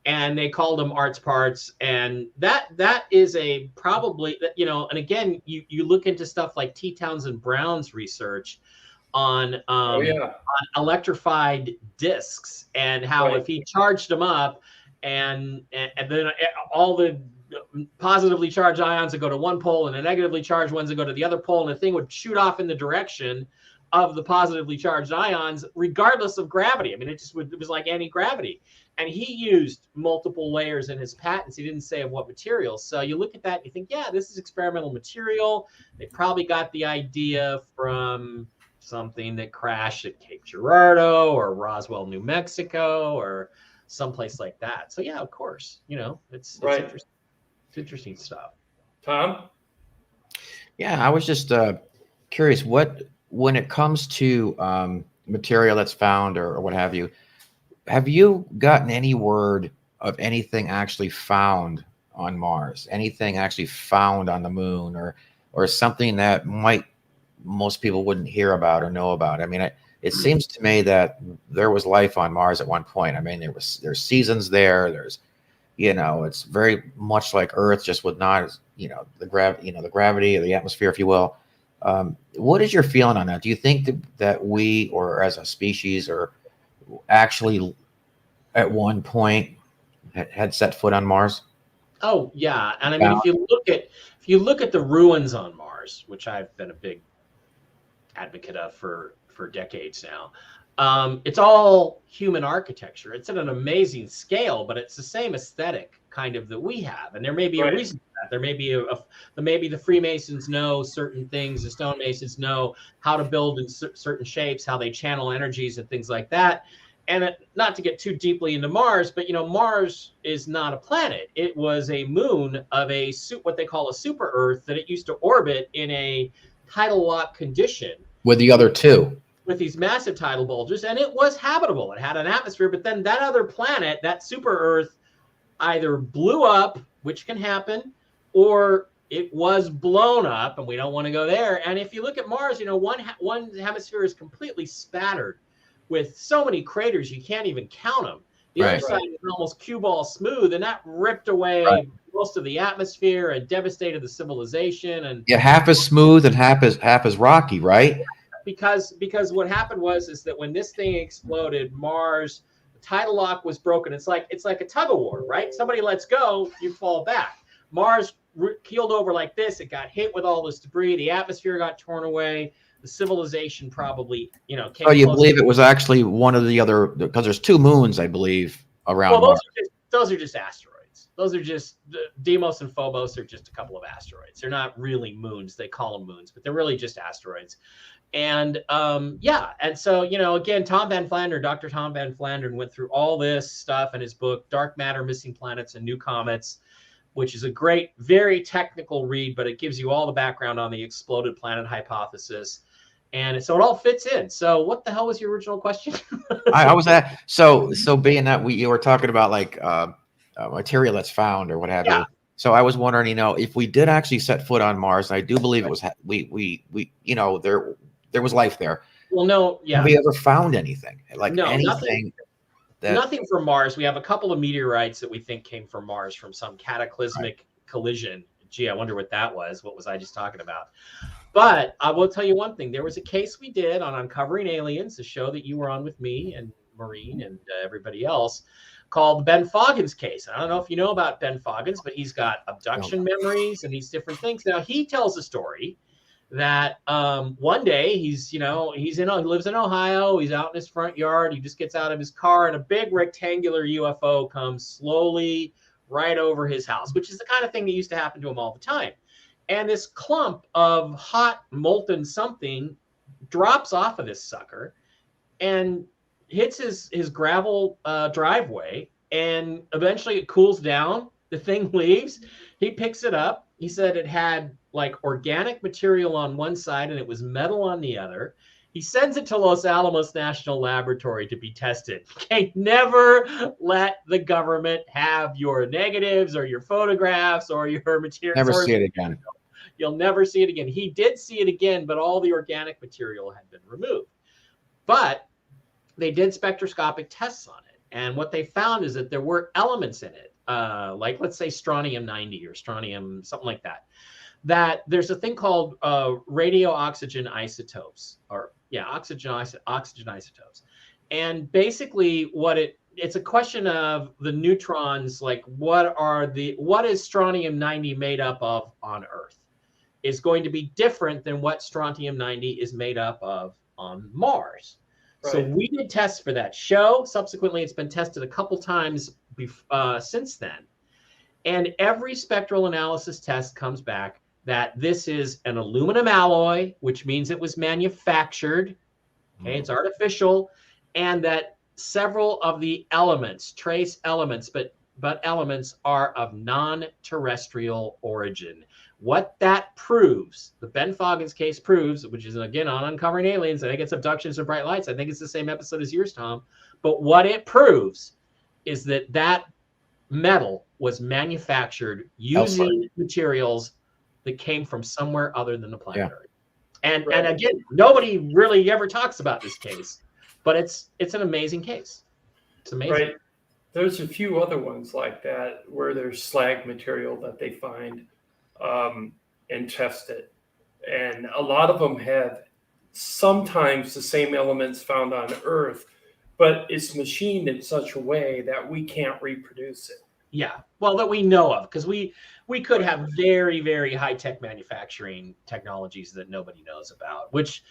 Speaker 3: and they called them arts parts. And that is a probably, you know, and again, you look into stuff like T. Townsend Brown's research on
Speaker 1: Oh yeah.
Speaker 3: electrified discs, and how
Speaker 1: Right.
Speaker 3: if he charged them up and then all the positively charged ions would go to one pole and the negatively charged ones would go to the other pole, and the thing would shoot off in the direction of the positively charged ions regardless of gravity. I mean, it was like anti-gravity. And he used multiple layers in his patents. He didn't say of what materials. So you look at that and you think, yeah, this is experimental material. They probably got the idea from something that crashed at Cape Girardeau or Roswell, New Mexico, or someplace like that. So yeah, of course, you know, it's
Speaker 1: Right.
Speaker 3: interesting. It's interesting stuff.
Speaker 1: Tom?
Speaker 2: Yeah, I was just curious, when it comes to material that's found or what have you gotten any word of anything actually found on Mars, anything actually found on the moon, or something that most people wouldn't hear about or know about? I mean, it seems to me that there was life on Mars at one point. I mean, there's seasons there. There's, you know, it's very much like Earth, just with not, you know, the gravity of the atmosphere, if you will. What is your feeling on that? Do you think that we, or as a species, or actually at one point had set foot on Mars?
Speaker 3: Oh yeah, and I mean, if you look at the ruins on Mars, which I've been a big advocate of for decades now, it's all human architecture. It's at an amazing scale, but it's the same aesthetic kind of that we have. And there may be a
Speaker 1: Right.
Speaker 3: reason for that. There may be maybe the Freemasons know certain things, the stonemasons know how to build in certain shapes, how they channel energies and things like that. And not to get too deeply into Mars, but you know, Mars is not a planet. It was a moon of what they call a super Earth, that it used to orbit in a tidal lock condition
Speaker 2: With the other two.
Speaker 3: with these massive tidal bulges, and it was habitable. It had an atmosphere, but then that other planet, that super Earth, either blew up, which can happen, or it was blown up, and we don't want to go there. And if you look at Mars, you know, one hemisphere is completely spattered with so many craters you can't even count them. The other side is almost cue ball smooth, and that ripped away most of the atmosphere and devastated the civilization. And
Speaker 2: yeah, half as smooth and half as rocky, right?
Speaker 3: Because what happened is that when this thing exploded, Mars, the tidal lock was broken. It's like a tug of war, right? Somebody lets go, you fall back. Mars keeled over like this. It got hit with all this debris. The atmosphere got torn away. The civilization probably, you know, came.
Speaker 2: So you believe it was actually one of the other, because there's two moons, I believe, around Mars.
Speaker 3: Those are just asteroids. Those are just Deimos and Phobos are just a couple of asteroids. They're not really moons. They call them moons, but they're really just asteroids. And and so, you know, again, Dr. Tom Van Flandern went through all this stuff in his book, Dark Matter, Missing Planets and New Comets, which is a great, very technical read, but it gives you all the background on the exploded planet hypothesis. And so it all fits in. So what the hell was your original question?
Speaker 2: I was at, so being that you were talking about like material that's found or what have you. So I was wondering, you know, if we did actually set foot on Mars, and I do believe it was, we you know, there was life there.
Speaker 3: Well, no, yeah.
Speaker 2: Have we ever found anything? Like
Speaker 3: anything? Nothing from Mars. We have a couple of meteorites that we think came from Mars from some cataclysmic collision. Gee, I wonder what that was. What was I just talking about? But I will tell you one thing. There was a case we did on Uncovering Aliens, a show that you were on with me and Maureen and everybody else, called Ben Foggins case. I don't know if you know about Ben Foggins, but he's got abduction memories and these different things. Now, he tells a story that one day he lives in Ohio. He's out in his front yard. He just gets out of his car, and a big rectangular UFO comes slowly right over his house, which is the kind of thing that used to happen to him all the time. And this clump of hot molten something drops off of this sucker and hits his gravel driveway, and eventually it cools down. The thing leaves. He picks it up. He said it had like organic material on one side and it was metal on the other. He sends it to Los Alamos National Laboratory to be tested. Okay, never let the government have your negatives or your photographs or your material.
Speaker 2: Never see it again.
Speaker 3: You'll never see it again. He did see it again, but all the organic material had been removed. But they did spectroscopic tests on it. And what they found is that there were elements in it, like let's say strontium 90 or strontium, something like that, that there's a thing called radio oxygen isotopes, or yeah, oxygen isotopes. And basically it's a question of the neutrons, like what is strontium 90 made up of on Earth is going to be different than what strontium 90 is made up of on Mars. Right. So we did tests for that show. Subsequently, it's been tested a couple times since then. And every spectral analysis test comes back that this is an aluminum alloy, which means it was manufactured. Okay, it's artificial, and that several of the elements, trace elements, but elements are of non-terrestrial origin. What that proves, the Ben Foggins case proves, which is again on Uncovering Aliens, I think it's Abductions of Bright Lights. I think it's the same episode as yours, Tom. But what it proves is that metal was manufactured using materials that came from somewhere other than the planet Earth. And again, nobody really ever talks about this case, but it's an amazing case. It's amazing.
Speaker 1: Right. There's a few other ones like that where there's slag material that they find and test it. And a lot of them have sometimes the same elements found on Earth, but it's machined in such a way that we can't reproduce it.
Speaker 3: Yeah, well, that we know of, because we could have very, very high-tech manufacturing technologies that nobody knows about, which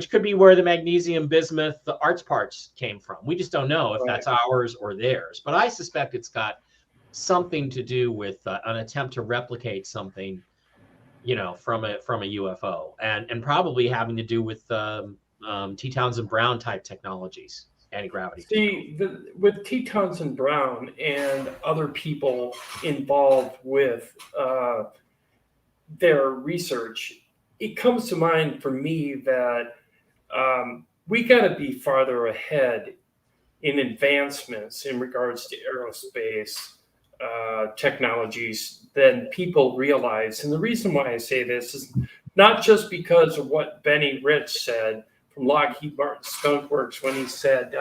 Speaker 3: could be where the magnesium, bismuth, the arts parts came from. We just don't know if that's ours or theirs. But I suspect it's got something to do with an attempt to replicate something, from a UFO, and probably having to do with T. Townsend Brown type technologies. Anti-gravity.
Speaker 1: See, with T. Townsend Brown and other people involved with their research, it comes to mind for me that we got to be farther ahead in advancements in regards to aerospace technologies than people realize. And the reason why I say this is not just because of what Benny Rich said from Lockheed Martin Skunk Works when he said,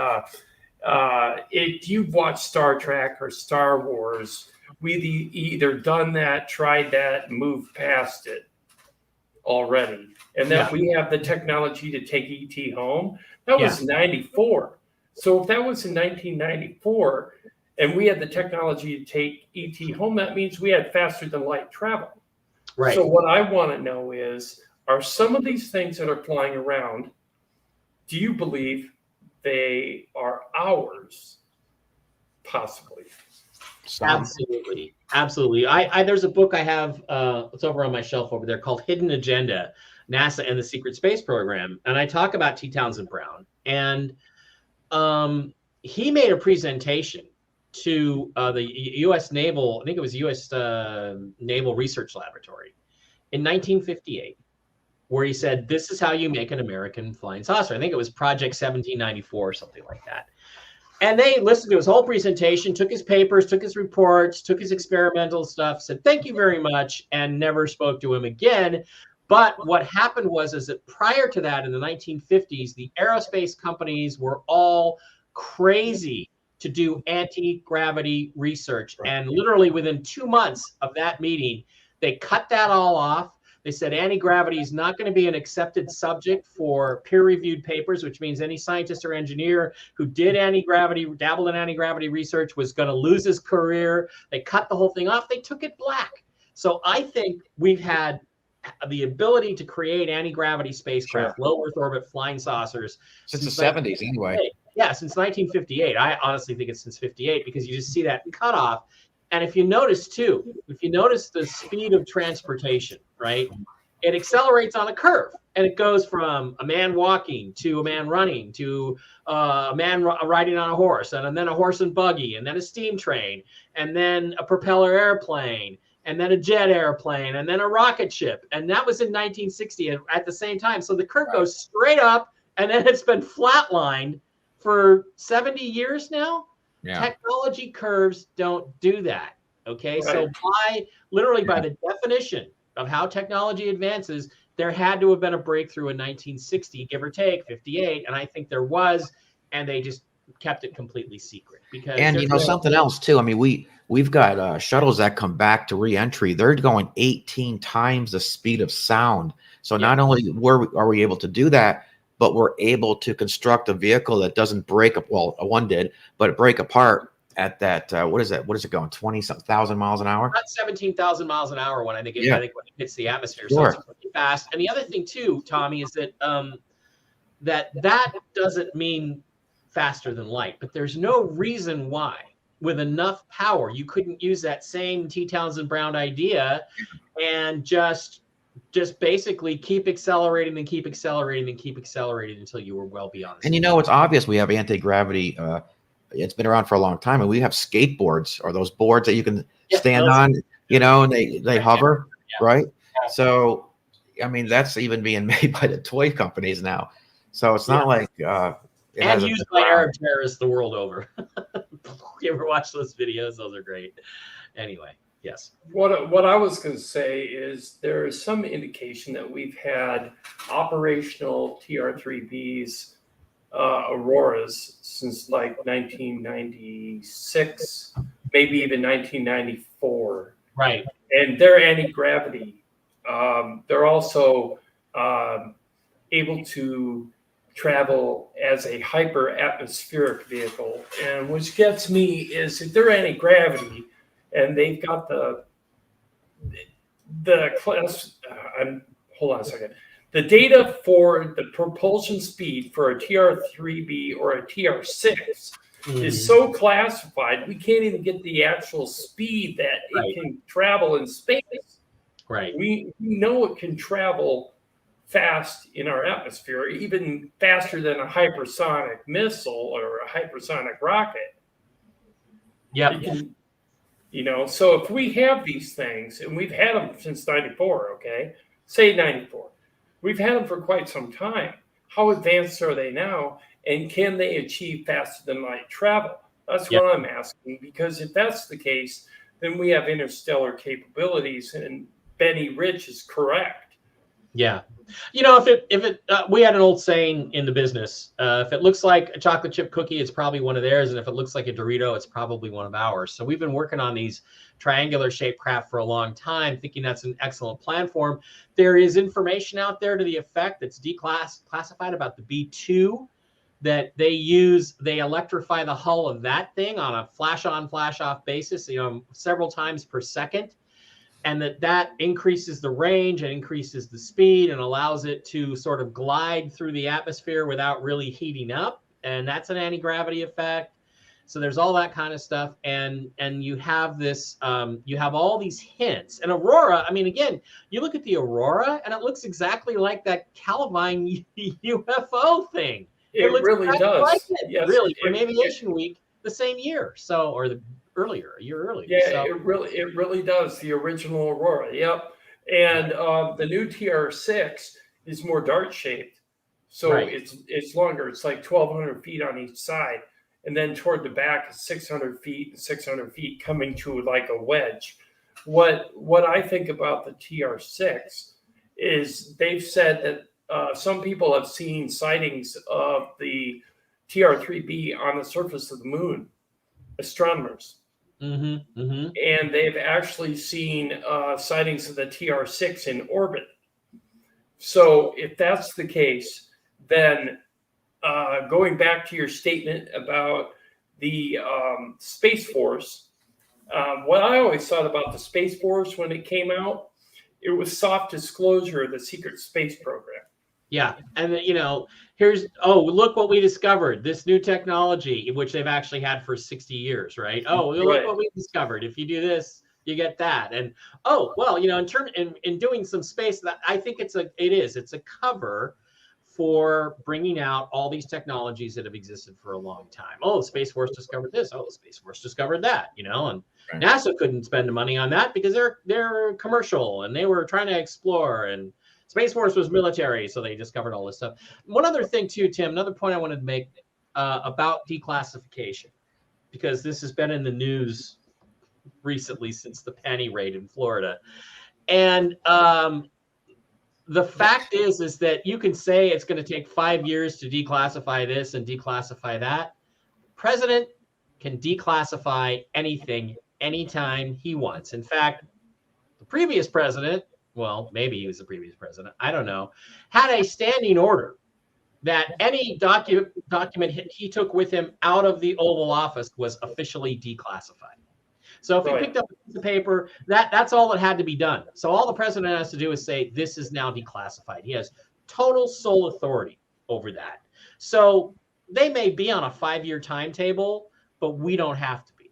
Speaker 1: if you've watched Star Trek or Star Wars, we've either done that, tried that, moved past it already. And that we have the technology to take ET home. That was 94. So if that was in 1994 and we had the technology to take ET home, that means we had faster than light travel. Right. So what I want to know is, are some of these things that are flying around, do you believe they are ours? Possibly.
Speaker 3: Absolutely. Absolutely. I there's a book I have, it's over on my shelf over there, called Hidden Agenda, NASA and the Secret Space Program. And I talk about T. Townsend Brown. And he made a presentation to the U.S. Naval, I think it was U.S. Naval Research Laboratory in 1958. Where he said, this is how you make an American flying saucer. I think it was Project 1794 or something like that. And they listened to his whole presentation, took his papers, took his reports, took his experimental stuff, said, thank you very much, and never spoke to him again. But what happened was that prior to that, in the 1950s, the aerospace companies were all crazy to do anti-gravity research. And literally within 2 months of that meeting, they cut that all off. They said anti-gravity is not going to be an accepted subject for peer-reviewed papers, which means any scientist or engineer who did anti-gravity, dabbled in anti-gravity research was going to lose his career. They cut the whole thing off. They took it black. So I think we've had the ability to create anti-gravity spacecraft, low Earth orbit flying saucers.
Speaker 2: Since the 70s, anyway.
Speaker 3: Yeah, since 1958. I honestly think it's since 58 because you just see that cutoff. And if you notice the speed of transportation, right, it accelerates on a curve and it goes from a man walking to a man running to a man riding on a horse and then a horse and buggy and then a steam train and then a propeller airplane and then a jet airplane and then a rocket ship. And that was in 1960 at the same time. So the curve goes straight up and then it's been flatlined for 70 years now. Yeah. Technology curves don't do that. Okay. Right. So by the definition of how technology advances, there had to have been a breakthrough in 1960, give or take 58. And I think there was, and they just kept it completely secret because
Speaker 2: And something else too. I mean, we've got shuttles that come back to re-entry. They're going 18 times the speed of sound. So not only are we able to do that, but we're able to construct a vehicle that doesn't break up. Well, one did, but it break apart at that. What is that? What is it going? 20,000 miles an hour?
Speaker 3: About 17,000 miles an hour when I think when it hits the atmosphere.
Speaker 2: Sure.
Speaker 3: So it's pretty fast. And the other thing too, Tommy, is that that doesn't mean faster than light, but there's no reason why with enough power you couldn't use that same T. Townsend Brown idea and just basically keep accelerating and keep accelerating and keep accelerating until you were well beyond.
Speaker 2: And it's obvious we have anti-gravity. It's been around for a long time, and we have skateboards, or those boards that you can stand on, and they hover, right? Yeah. So, I mean, that's even being made by the toy companies now. So it's not like
Speaker 3: and used by Arab terrorists the world over. You ever watch those videos? Those are great. Anyway, yes.
Speaker 1: What I was going to say is there is some indication that we've had operational TR-3Bs, Auroras, since like 1996, maybe even 1994.
Speaker 3: Right.
Speaker 1: And they're anti-gravity. They're also able to travel as a hyper atmospheric vehicle. And which gets me is if they're anti-gravity and they've got the class, hold on a second. The data for the propulsion speed for a TR-3B or a TR-6 is so classified, we can't even get the actual speed that it can travel in space.
Speaker 3: Right.
Speaker 1: We know it can travel fast in our atmosphere, even faster than a hypersonic missile or a hypersonic rocket.
Speaker 3: Yeah.
Speaker 1: So if we have these things, and we've had them since 94, okay? Say 94. We've had them for quite some time. How advanced are they now? And can they achieve faster than light travel? That's what I'm asking, because if that's the case, then we have interstellar capabilities, and Benny Rich is correct.
Speaker 3: Yeah. We had an old saying in the business, if it looks like a chocolate chip cookie, it's probably one of theirs. And if it looks like a Dorito, it's probably one of ours. So we've been working on these triangular shaped craft for a long time, thinking that's an excellent platform. There is information out there to the effect that's declassified about the B2 that they use. They electrify the hull of that thing on a flash on, flash off basis, several times per second. And that increases the range and increases the speed and allows it to sort of glide through the atmosphere without really heating up. And that's an anti-gravity effect. So there's all that kind of stuff. And you have this, you have all these hints. And Aurora, I mean, again, you look at the Aurora and it looks exactly like that Calavine UFO thing.
Speaker 1: It really does.
Speaker 3: Like it, yes, really, from Aviation Week the same year. So, or the a year earlier.
Speaker 1: Yeah, so. It really does. The original Aurora. Yep. And the new TR-6 is more dart shaped. So it's longer. It's like 1,200 feet on each side. And then toward the back is 600 feet and 600 feet coming to like a wedge. What I think about the TR-6 is they've said that some people have seen sightings of the TR-3B on the surface of the moon, astronomers. And they've actually seen sightings of the TR-6 in orbit. So if that's the case, then going back to your statement about the Space Force, what I always thought about the Space Force when it came out, it was soft disclosure of the secret space program.
Speaker 3: Yeah. And, look what we discovered. This new technology, which they've actually had for 60 years, right? Look what we discovered. If you do this, you get that. And, in doing some space, that I think it's a cover for bringing out all these technologies that have existed for a long time. Oh, the Space Force discovered this. Oh, the Space Force discovered that, and NASA couldn't spend the money on that because they're commercial and they were trying to explore, and Space Force was military, so they discovered all this stuff. One other thing too, Tim, another point I wanted to make about declassification, because this has been in the news recently since the penny raid in Florida. And the fact is that you can say it's going to take 5 years to declassify this and declassify that. president can declassify anything anytime he wants. In fact, the previous president, well, maybe he was the previous president, I don't know, had a standing order that any document he took with him out of the Oval Office was officially declassified. So if he picked up a piece of paper, that's all that had to be done. So all the president has to do is say, this is now declassified. He has total sole authority over that. So they may be on a 5-year timetable, but we don't have to be.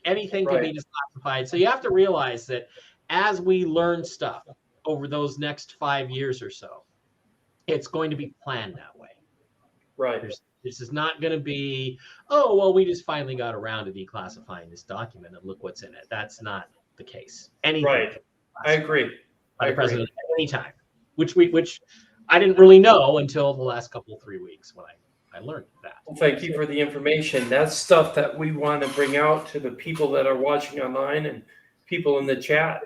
Speaker 3: Anything can be declassified. So you have to realize that as we learn stuff over those next 5 years or so, it's going to be planned that way.
Speaker 1: Right.
Speaker 3: This is not going to be, oh, well, we just finally got around to declassifying this document and look what's in it. That's not the case. Anything.
Speaker 1: Right. I agree.
Speaker 3: By the president at any time, which I didn't really know until the last 3 weeks when I learned that.
Speaker 1: Well, thank you for the information. That's stuff that we want to bring out to the people that are watching online and people in the chat.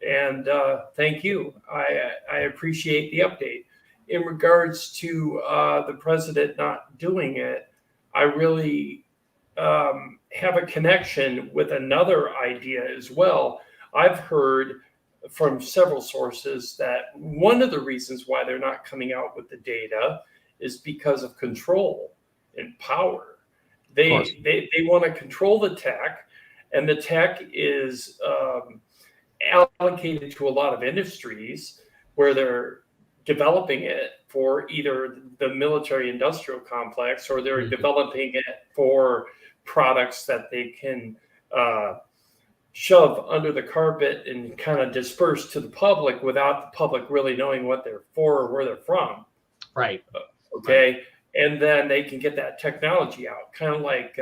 Speaker 1: And thank you. I appreciate the update. In regards to the president not doing it, I really have a connection with another idea as well. I've heard from several sources that one of the reasons why they're not coming out with the data is because of control and power. They want to control the tech, and the tech is allocated to a lot of industries where they're developing it for either the military industrial complex, or they're developing it for products that they can shove under the carpet and kind of disperse to the public without the public really knowing what they're for or where they're from.
Speaker 3: Right.
Speaker 1: Okay.
Speaker 3: Right.
Speaker 1: And then they can get that technology out, kind of like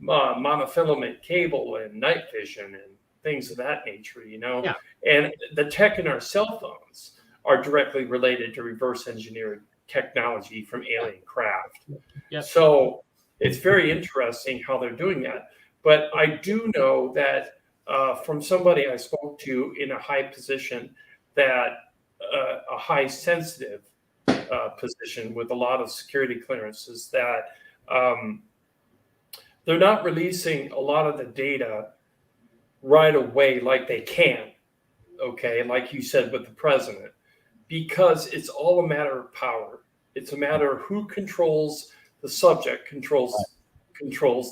Speaker 1: monofilament cable and night vision and things of that nature,
Speaker 3: Yeah.
Speaker 1: And the tech in our cell phones are directly related to reverse engineered technology from alien craft.
Speaker 3: Yep.
Speaker 1: So it's very interesting how they're doing that. But I do know that from somebody I spoke to in a high position, that a high sensitive position with a lot of security clearances, that they're not releasing a lot of the data right away like they can, okay, like you said with the president, because it's all a matter of power. It's a matter of who controls the subject, controls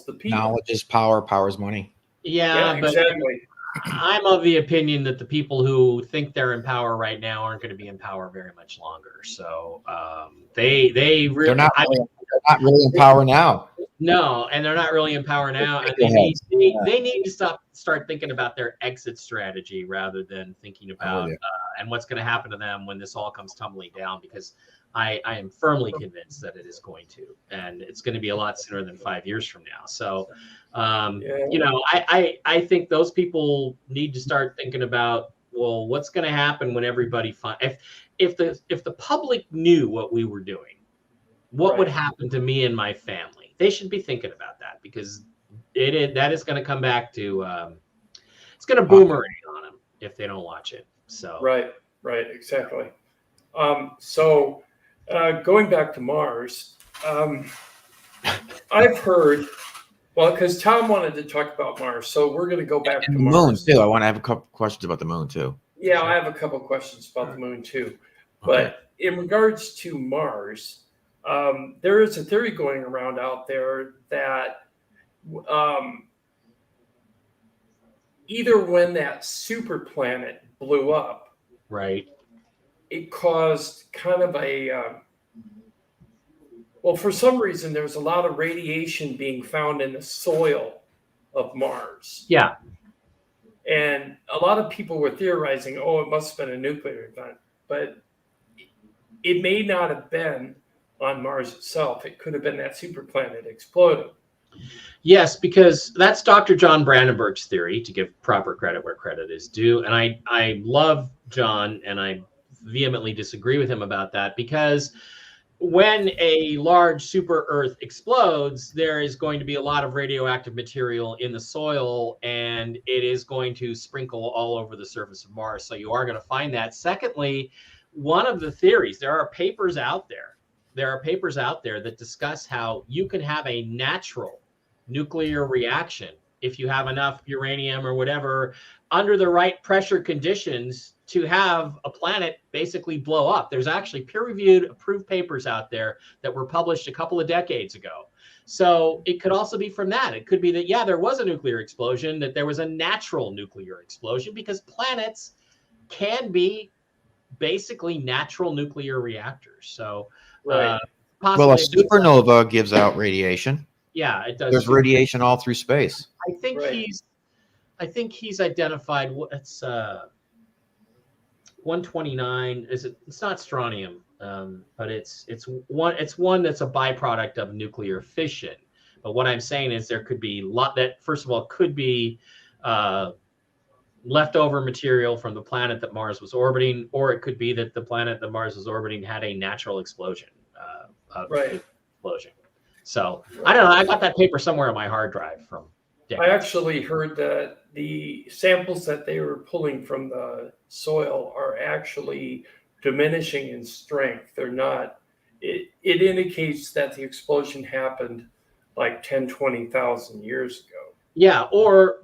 Speaker 1: the people.
Speaker 2: Knowledge is power, power is money.
Speaker 3: Yeah, but
Speaker 1: exactly.
Speaker 3: I'm of the opinion that the people who think they're in power right now aren't going to be in power very much longer. So they're
Speaker 2: not really in power now.
Speaker 3: No, and they're not really in power now. And they need to start thinking about their exit strategy rather than thinking about and what's going to happen to them when this all comes tumbling down, because I am firmly convinced that it is going to, and it's going to be a lot sooner than 5 years from now. So, I think those people need to start thinking about, well, what's going to happen when everybody if the public knew what we were doing, what would happen to me and my family? They should be thinking about that, because that is going to come back to it's going to boomerang on them if they don't watch it. So
Speaker 1: right, exactly. Going back to Mars, I've heard, well, because Tom wanted to talk about Mars, so we're going to go back to
Speaker 2: the
Speaker 1: Mars.
Speaker 2: moon too. I want to have a couple questions about the moon too.
Speaker 1: Yeah, I have a couple questions about the moon too. But in regards to Mars, there is a theory going around out there that either when that super planet blew up,
Speaker 3: right,
Speaker 1: it caused kind of for some reason, there's a lot of radiation being found in the soil of Mars.
Speaker 3: Yeah.
Speaker 1: And a lot of people were theorizing, it must have been a nuclear event. But it may not have been on Mars itself. It could have been that super planet exploding.
Speaker 3: Yes, because that's Dr. John Brandenburg's theory, to give proper credit where credit is due. And I love John, and I vehemently disagree with him about that, because when a large super Earth explodes, there is going to be a lot of radioactive material in the soil, and it is going to sprinkle all over the surface of Mars. So you are going to find that. Secondly, one of the theories, there are papers out there there are papers out there that discuss how you can have a natural nuclear reaction if you have enough uranium or whatever under the right pressure conditions to have a planet basically blow up. There's actually peer-reviewed, approved papers out there that were published a couple of decades ago. So it could also be from that. It could be that, yeah, there was a nuclear explosion, that there was a natural nuclear explosion, because planets can be basically natural nuclear reactors. So
Speaker 1: Right.
Speaker 3: possibly,
Speaker 2: Well, a supernova gives out radiation.
Speaker 3: yeah, it does.
Speaker 2: There's
Speaker 3: too.
Speaker 2: radiation all through space.
Speaker 3: I think
Speaker 1: Right.
Speaker 3: he's identified what it's 129. It's not strontium, but it's one that's a byproduct of nuclear fission. But what I'm saying is there could be first of all could be leftover material from the planet that Mars was orbiting, or it could be that the planet that Mars was orbiting had a natural explosion.
Speaker 1: Right.
Speaker 3: Explosion. So I don't know. I got that paper somewhere on my hard drive from decades.
Speaker 1: I actually heard that the samples that they were pulling from the soil are actually diminishing in strength. They're not, it indicates that the explosion happened like 10, 20,000 years ago.
Speaker 3: Yeah, or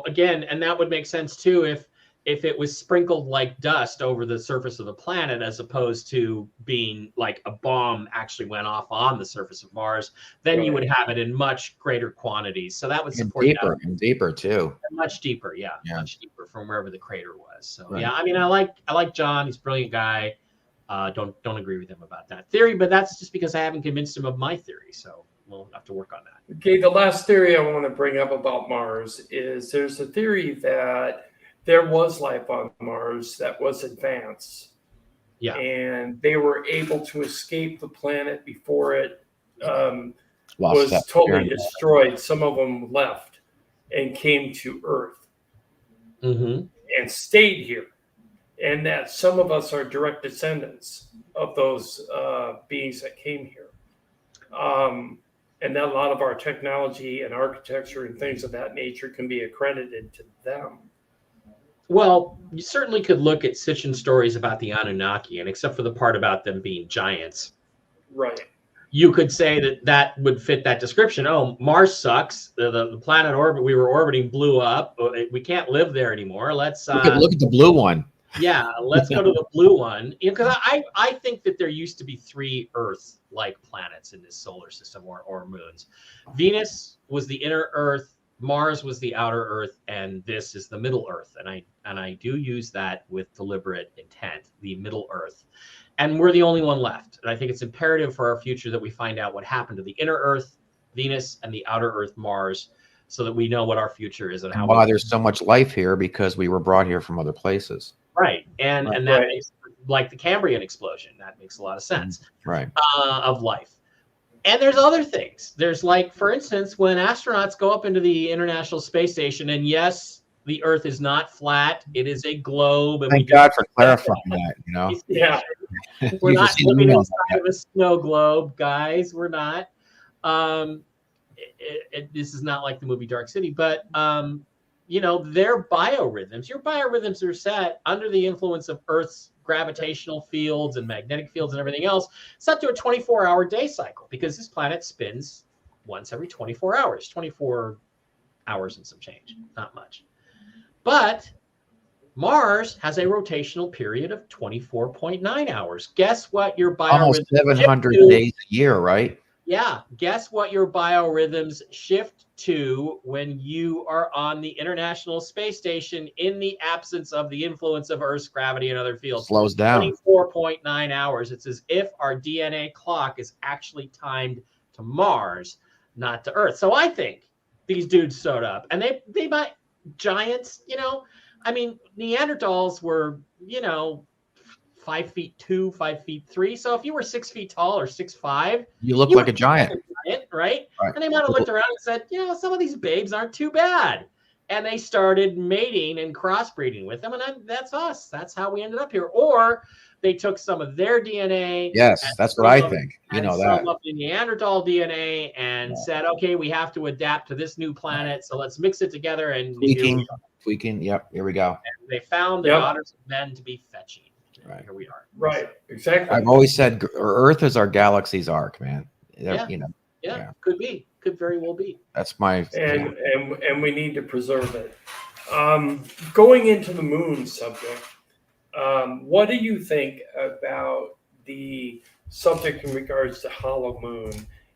Speaker 3: again, and that would make sense too if it was sprinkled like dust over the surface of the planet, as opposed to being like a bomb actually went off on the surface of Mars. Then you would have it in much greater quantities. So that would support that.
Speaker 2: And deeper too.
Speaker 3: Much deeper, yeah, much deeper from wherever the crater was. So
Speaker 2: yeah,
Speaker 3: I mean, I like John. He's a brilliant guy. Don't agree with him about that theory, but that's just because I haven't convinced him of my theory. So we'll have to work on that.
Speaker 1: Okay, the last theory I want to bring up about Mars is there's a theory that there was life on Mars that was advanced.
Speaker 3: Yeah.
Speaker 1: And they were able to escape the planet before it
Speaker 2: Lost
Speaker 1: was
Speaker 2: that
Speaker 1: totally
Speaker 2: period.
Speaker 1: destroyed. Some of them left and came to Earth
Speaker 3: Mm-hmm.
Speaker 1: and stayed here. And that some of us are direct descendants of those beings that came here. And that a lot of our technology and architecture and things of that nature can be accredited to them.
Speaker 3: Well, you certainly could look at Sitchin stories about the Anunnaki, and except for the part about them being giants,
Speaker 1: Right.
Speaker 3: you could say that would fit that description. Oh, Mars sucks. The planet we were orbiting blew up. We can't live there anymore. Let's
Speaker 2: Look at the blue one.
Speaker 3: Yeah, let's go to the blue one. Because I think that there used to be 3 Earth-like planets in this solar system, or moons. Venus was the inner Earth, Mars was the outer Earth, and this is the middle Earth. And I do use that with deliberate intent, the middle Earth. And we're the only one left. And I think it's imperative for our future that we find out what happened to the inner Earth, Venus, and the outer Earth, Mars, so that we know what our future is and how.
Speaker 2: Why there's so much life here, because we were brought here from other places.
Speaker 3: Right, and that makes, like the Cambrian explosion, that makes a lot of sense.
Speaker 2: Right.
Speaker 3: Of life. And there's other things. There's, like, for instance, when astronauts go up into the International Space Station, and yes, the Earth is not flat; it is a globe. And
Speaker 2: Thank God for clarifying that.
Speaker 1: Yeah.
Speaker 3: We're
Speaker 2: You can
Speaker 3: not
Speaker 2: see the
Speaker 3: living
Speaker 2: moon.
Speaker 3: inside of a snow globe, guys. We're not. This is not like the movie Dark City, but their biorhythms. Your biorhythms are set under the influence of Earth's gravitational fields and magnetic fields and everything else, set to a 24-hour day cycle, because this planet spins once every 24 hours, 24 hours and some change, not much. But Mars has a rotational period of 24.9 hours. Guess what your biorhythms
Speaker 2: Almost 700
Speaker 3: shift to?
Speaker 2: days a year, right?
Speaker 3: Yeah. Guess what your biorhythms shift to when you are on the International Space Station in the absence of the influence of Earth's gravity and other fields?
Speaker 2: Slows down.
Speaker 3: 24.9 hours. It's as if our DNA clock is actually timed to Mars, not to Earth. So I think these dudes showed up, and they might giants, I mean, Neanderthals were, 5'2", 5'3". So if you were 6 feet tall or 6'5",
Speaker 2: You look like a giant.
Speaker 3: right? And they might have looked around and said, some of these babes aren't too bad. And they started mating and crossbreeding with them. And that's us. That's how we ended up here. Or they took some of their DNA.
Speaker 2: Yes, that's what I think. You know that.
Speaker 3: Some of the Neanderthal DNA and said, okay, we have to adapt to this new planet. So let's mix it together and
Speaker 2: Tweaking. Yep, here we go.
Speaker 3: And they found the daughters of men to be fetching.
Speaker 2: Right.
Speaker 3: here we are.
Speaker 1: Right. Exactly.
Speaker 2: I've always said Earth is our galaxy's arc, man.
Speaker 3: Yeah.
Speaker 2: You know,
Speaker 3: Yeah, could be. Could very well be.
Speaker 2: that's my.
Speaker 1: And we need to preserve it. Going into the moon subject, what do you think about the subject in regards to hollow moon?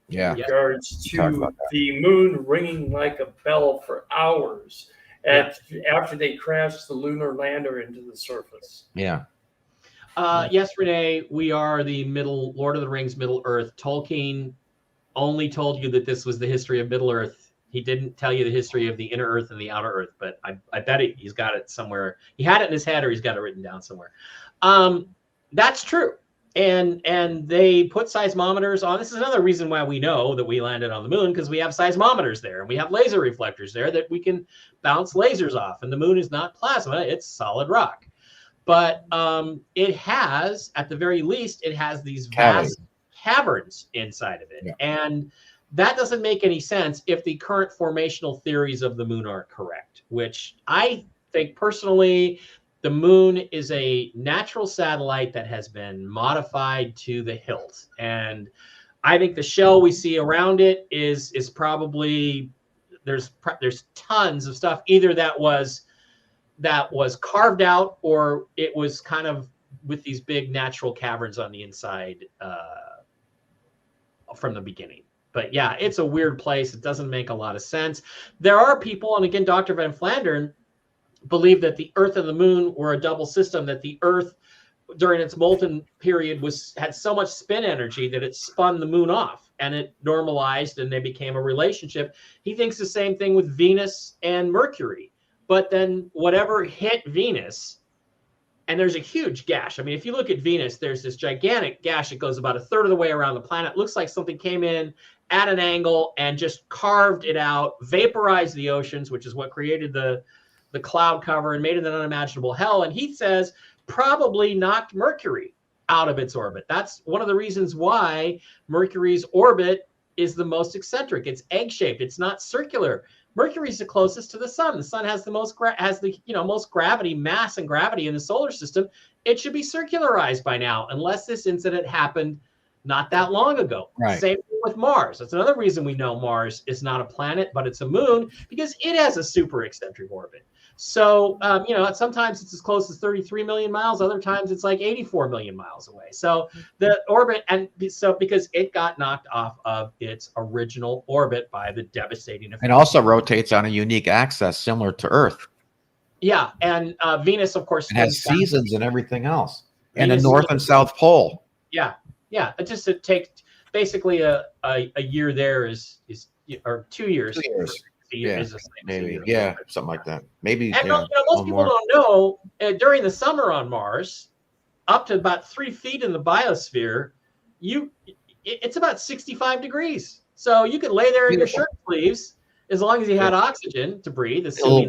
Speaker 2: Yeah.
Speaker 1: In regards
Speaker 2: Talk
Speaker 1: to
Speaker 2: about that.
Speaker 1: the moon ringing like a bell for hours after they crashed the lunar lander into the surface.
Speaker 2: Yeah.
Speaker 3: Yes, Renee, we are the Lord of the Rings, Middle Earth. Tolkien only told you that this was the history of Middle Earth. He didn't tell you the history of the inner Earth and the outer Earth, but I bet he's got it somewhere. He had it in his head, or he's got it written down somewhere. That's true. And they put seismometers on. This is another reason why we know that we landed on the moon, because we have seismometers there, and we have laser reflectors there that we can bounce lasers off. And the moon is not plasma; it's solid rock. But it has, at the very least, it has these vast caverns inside of it.
Speaker 2: Yeah.
Speaker 3: And that doesn't make any sense if the current formational theories of the moon are correct, which I think personally, the moon is a natural satellite that has been modified to the hilt. And I think the shell we see around it is probably, there's tons of stuff, either that was carved out, or it was kind of with these big natural caverns on the inside from the beginning. But yeah, it's a weird place. It doesn't make a lot of sense. There are people, and again, Dr. Van Flandern believed that the Earth and the moon were a double system, that the Earth during its molten period had so much spin energy that it spun the moon off, and it normalized and they became a relationship. He thinks the same thing with Venus and Mercury. But then whatever hit Venus, and there's a huge gash. I mean, if you look at Venus, there's this gigantic gash that goes about a third of the way around the planet. Looks like something came in at an angle and just carved it out, vaporized the oceans, which is what created the cloud cover and made it an unimaginable hell. And he says probably knocked Mercury out of its orbit. That's one of the reasons why Mercury's orbit is the most eccentric. It's egg-shaped. It's not circular. Mercury's the closest to the sun. The sun has the most most gravity, mass and gravity in the solar system. It should be circularized by now, unless this incident happened not that long ago.
Speaker 2: Right.
Speaker 3: Same thing with Mars. That's another reason we know Mars is not a planet, but it's a moon, because it has a super eccentric orbit. So, sometimes it's as close as 33 million miles. Other times it's like 84 million miles away. So the orbit, because it got knocked off of its original orbit by the devastating effect.
Speaker 2: And also rotates on a unique axis similar to Earth.
Speaker 3: Yeah. And Venus, of course,
Speaker 2: it has seasons and everything else. And
Speaker 3: Venus,
Speaker 2: the North and South Pole.
Speaker 3: Yeah. Yeah. It takes basically a year there or 2 years.
Speaker 2: 2 years.
Speaker 3: Yeah,
Speaker 2: maybe. Yeah, something like that. Maybe.
Speaker 3: And most people don't know, during the summer on Mars, up to about 3 feet in the biosphere, it's about 65 degrees. So you could lay there in your shirt sleeves as long as you had oxygen to breathe.
Speaker 2: A little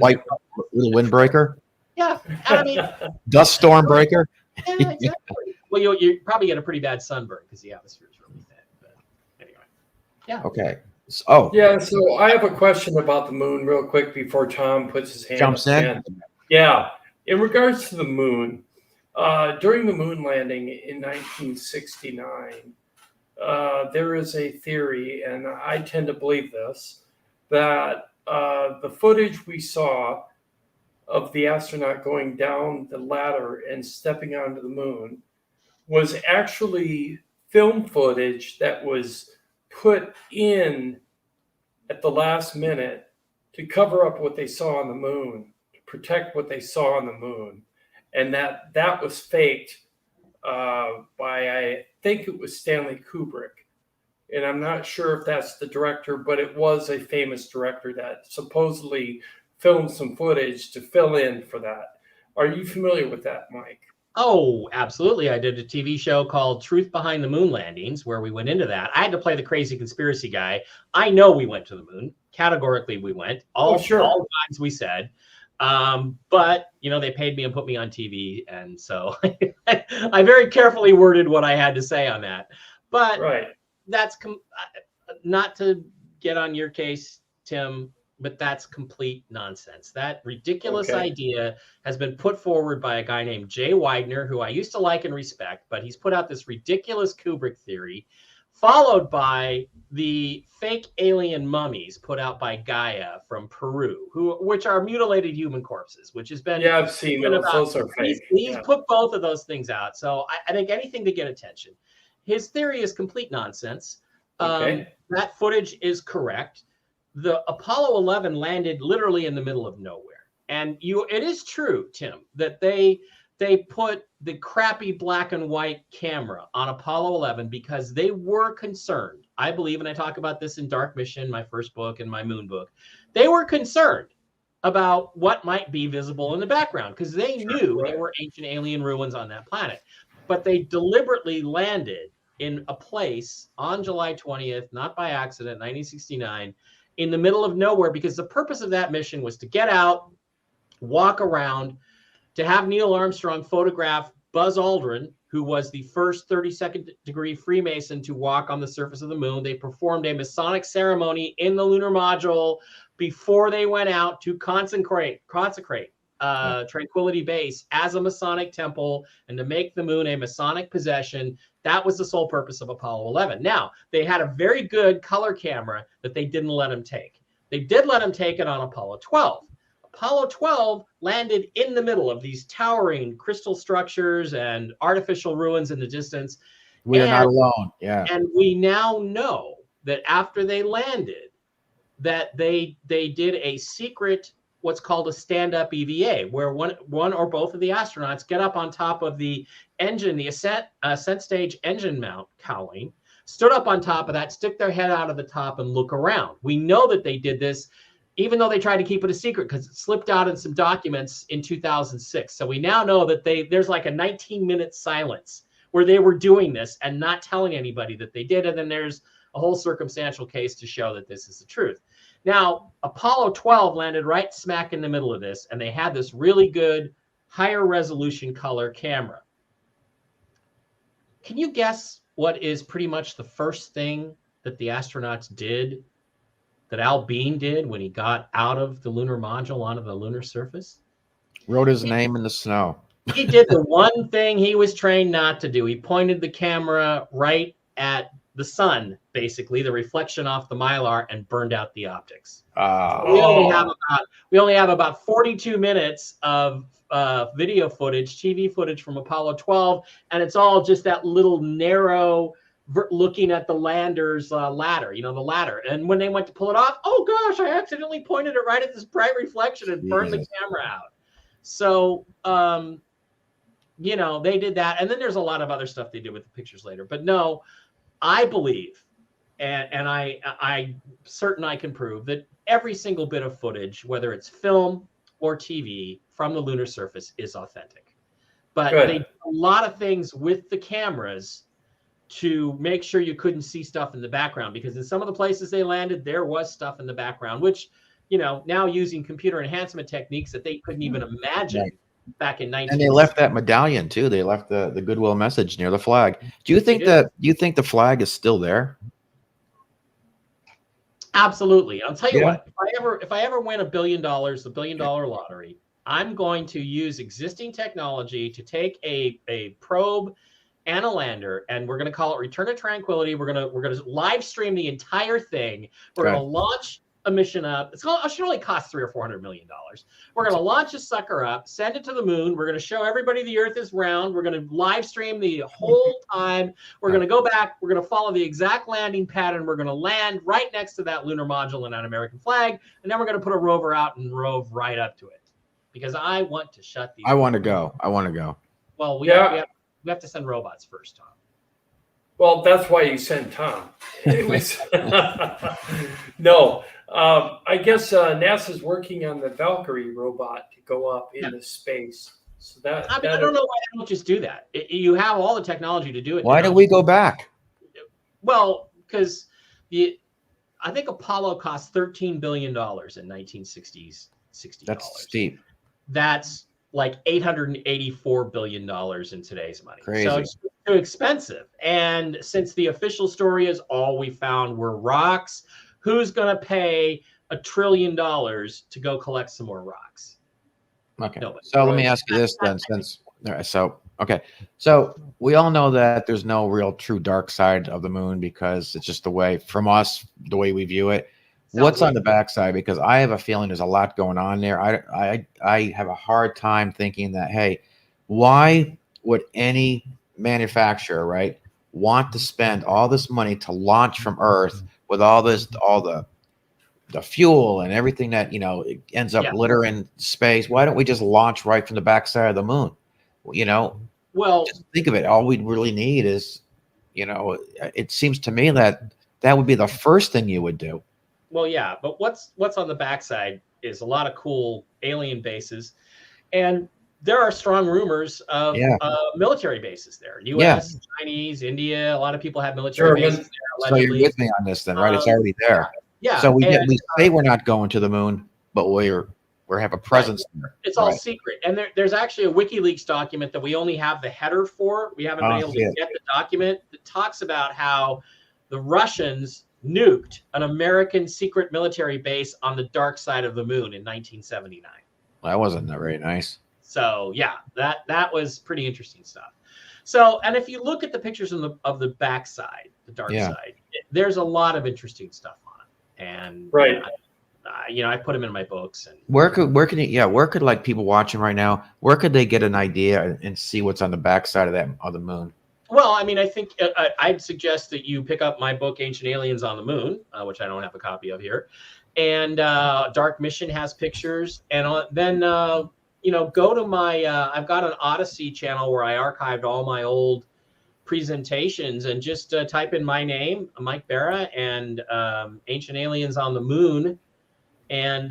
Speaker 2: windbreaker.
Speaker 3: Yeah, I mean,
Speaker 2: dust storm breaker.
Speaker 3: Yeah, exactly. Well, you probably get a pretty bad sunburn because the atmosphere is really thin. But anyway, yeah.
Speaker 2: Okay.
Speaker 1: Yeah, so I have a question about the moon real quick before Tom puts his hand
Speaker 2: jumps
Speaker 1: up
Speaker 2: in.
Speaker 1: Yeah, in regards to the moon, during the moon landing in 1969, there is a theory, and I tend to believe this, that the footage we saw of the astronaut going down the ladder and stepping onto the moon was actually film footage that was put in at the last minute to cover up what they saw on the moon, to protect what they saw on the moon. And that was faked by, I think it was Stanley Kubrick. And I'm not sure if that's the director, but it was a famous director that supposedly filmed some footage to fill in for that. Are you familiar with that, Mike?
Speaker 3: Oh, absolutely. I did a TV show called Truth Behind the Moon Landings, where we went into that. I had to play the crazy conspiracy guy. I know we went to the moon. Categorically, we went. All times we said. But, they paid me and put me on TV. And so I very carefully worded what I had to say on that. But that's not to get on your case, Tim. but that's complete nonsense. That ridiculous
Speaker 1: Okay.
Speaker 3: idea has been put forward by a guy named Jay Widener, who I used to like and respect, but he's put out this ridiculous Kubrick theory, followed by the fake alien mummies put out by Gaia from Peru, which are mutilated human corpses, which has been
Speaker 1: Yeah, I've seen those.
Speaker 3: about.
Speaker 1: Those are fake.
Speaker 3: He's
Speaker 1: Yeah.
Speaker 3: put both of those things out. So I think anything to get attention. His theory is complete nonsense.
Speaker 1: Okay.
Speaker 3: That footage is correct. The Apollo 11 landed literally in the middle of nowhere. And it is true, Tim, that they put the crappy black and white camera on Apollo 11 because they were concerned. I believe, and I talk about this in Dark Mission, my first book, and my Moon book. They were concerned about what might be visible in the background because they knew there were ancient alien ruins on that planet. But they deliberately landed in a place on July 20th, not by accident, 1969, in the middle of nowhere, because the purpose of that mission was to get out, walk around, to have Neil Armstrong photograph Buzz Aldrin, who was the first 32nd degree Freemason to walk on the surface of the moon. They performed a Masonic ceremony in the lunar module before they went out to consecrate Tranquility Base as a Masonic temple and to make the moon a Masonic possession. That was the sole purpose of Apollo 11. Now, they had a very good color camera that they didn't let him take. They did let him take it on Apollo 12. Apollo 12 landed in the middle of these towering crystal structures and artificial ruins in the distance.
Speaker 2: We are not alone. Yeah.
Speaker 3: And we now know that after they landed, that they did a secret, what's called a stand-up EVA, where one or both of the astronauts get up on top of the engine, the ascent stage engine mount cowling, stood up on top of that, stick their head out of the top and look around. We know that they did this, even though they tried to keep it a secret because it slipped out in some documents in 2006. So we now know that there's like a 19-minute silence where they were doing this and not telling anybody that they did. And then there's a whole circumstantial case to show that this is the truth. Now, Apollo 12 landed right smack in the middle of this, and they had this really good higher resolution color camera. Can you guess what is pretty much the first thing that the astronauts did, that Al Bean did when he got out of the lunar module onto the lunar surface?
Speaker 2: Wrote his name in the snow.
Speaker 3: He did the one thing he was trained not to do. He pointed the camera right at the sun, basically, the reflection off the mylar, and burned out the optics. We only have about 42 minutes of video footage, TV footage from Apollo 12, and it's all just that little narrow looking at the lander's ladder, the ladder. And when they went to pull it off, oh gosh, I accidentally pointed it right at this bright reflection and burned the camera out. So, they did that. And then there's a lot of other stuff they did with the pictures later. But no, I believe, and I'm certain I can prove that every single bit of footage, whether it's film or TV from the lunar surface, is authentic. But they did a lot of things with the cameras to make sure you couldn't see stuff in the background, because in some of the places they landed, there was stuff in the background, which, now using computer enhancement techniques that they couldn't even imagine back in 19.
Speaker 2: And they left that medallion too. They left the goodwill message near the flag. Do you think the flag is still there?
Speaker 3: Absolutely. I'll tell you what, if I ever win $1 billion, the $1 billion lottery, I'm going to use existing technology to take a probe and a lander, and we're going to call it Return to Tranquility. We're going to live stream the entire thing. We're going to launch a mission up. It should only cost $300 or $400 million. We're going to launch a sucker up, send it to the moon. We're going to show everybody the Earth is round. We're going to live stream the whole time. We're going to go back. We're going to follow the exact landing pattern. We're going to land right next to that lunar module and an American flag, and then we're going to put a rover out and rove right up to it, because I want to shut these.
Speaker 2: I want to go.
Speaker 3: Well, we have to send robots first, Tom.
Speaker 1: Well, that's why you sent Tom. No, I guess NASA's working on the Valkyrie robot to go up into space. So I
Speaker 3: don't know why they don't just do that. You have all the technology to do it.
Speaker 2: Why do we go back?
Speaker 3: Well, because I think Apollo cost $13 billion in 1960s.
Speaker 2: That's steep.
Speaker 3: That's like $884 billion in today's money.
Speaker 2: Crazy.
Speaker 3: So it's too expensive. And since the official story is all we found were rocks, who's going to pay $1 trillion to go collect some more rocks.
Speaker 2: Okay.
Speaker 3: Nobody.
Speaker 2: So let me ask you this then, since all right, so we all know that there's no real true dark side of the moon because it's just the way from us, the way we view it. What's on the backside? Because I have a feeling there's a lot going on there. I have a hard time thinking that, hey, why would any manufacturer, right, want to spend all this money to launch from Earth with all the fuel and everything that it ends up littering space? Why don't we just launch right from the backside of the moon?
Speaker 3: Well,
Speaker 2: just think of it. All we really need is, it seems to me that would be the first thing you would do.
Speaker 3: Well, yeah, but what's on the backside is a lot of cool alien bases, and there are strong rumors of military bases there. U.S., Chinese, India. A lot of people have military bases there. Allegedly.
Speaker 2: So you're with me on this, then, right? It's already there.
Speaker 3: Yeah.
Speaker 2: So we say we're not going to the moon, but we have a presence there.
Speaker 3: It's all secret, and there's actually a WikiLeaks document that we only have the header for. We haven't been able to get the document that talks about how the Russians nuked an American secret military base on the dark side of the moon in 1979.
Speaker 2: Well, that wasn't very nice.
Speaker 3: So yeah, that was pretty interesting stuff. So, and if you look at the pictures of the backside, the dark side, there's a lot of interesting stuff on it, and I put them in my books. And
Speaker 2: where could like people watching right now, where could they get an idea and see what's on the backside of the moon?
Speaker 3: Well, I mean, I think I'd suggest that you pick up my book, Ancient Aliens on the Moon, which I don't have a copy of here. And Dark Mission has pictures. And then, go to my, I've got an Odyssey channel where I archived all my old presentations, and just type in my name, Mike Bara, and Ancient Aliens on the Moon. And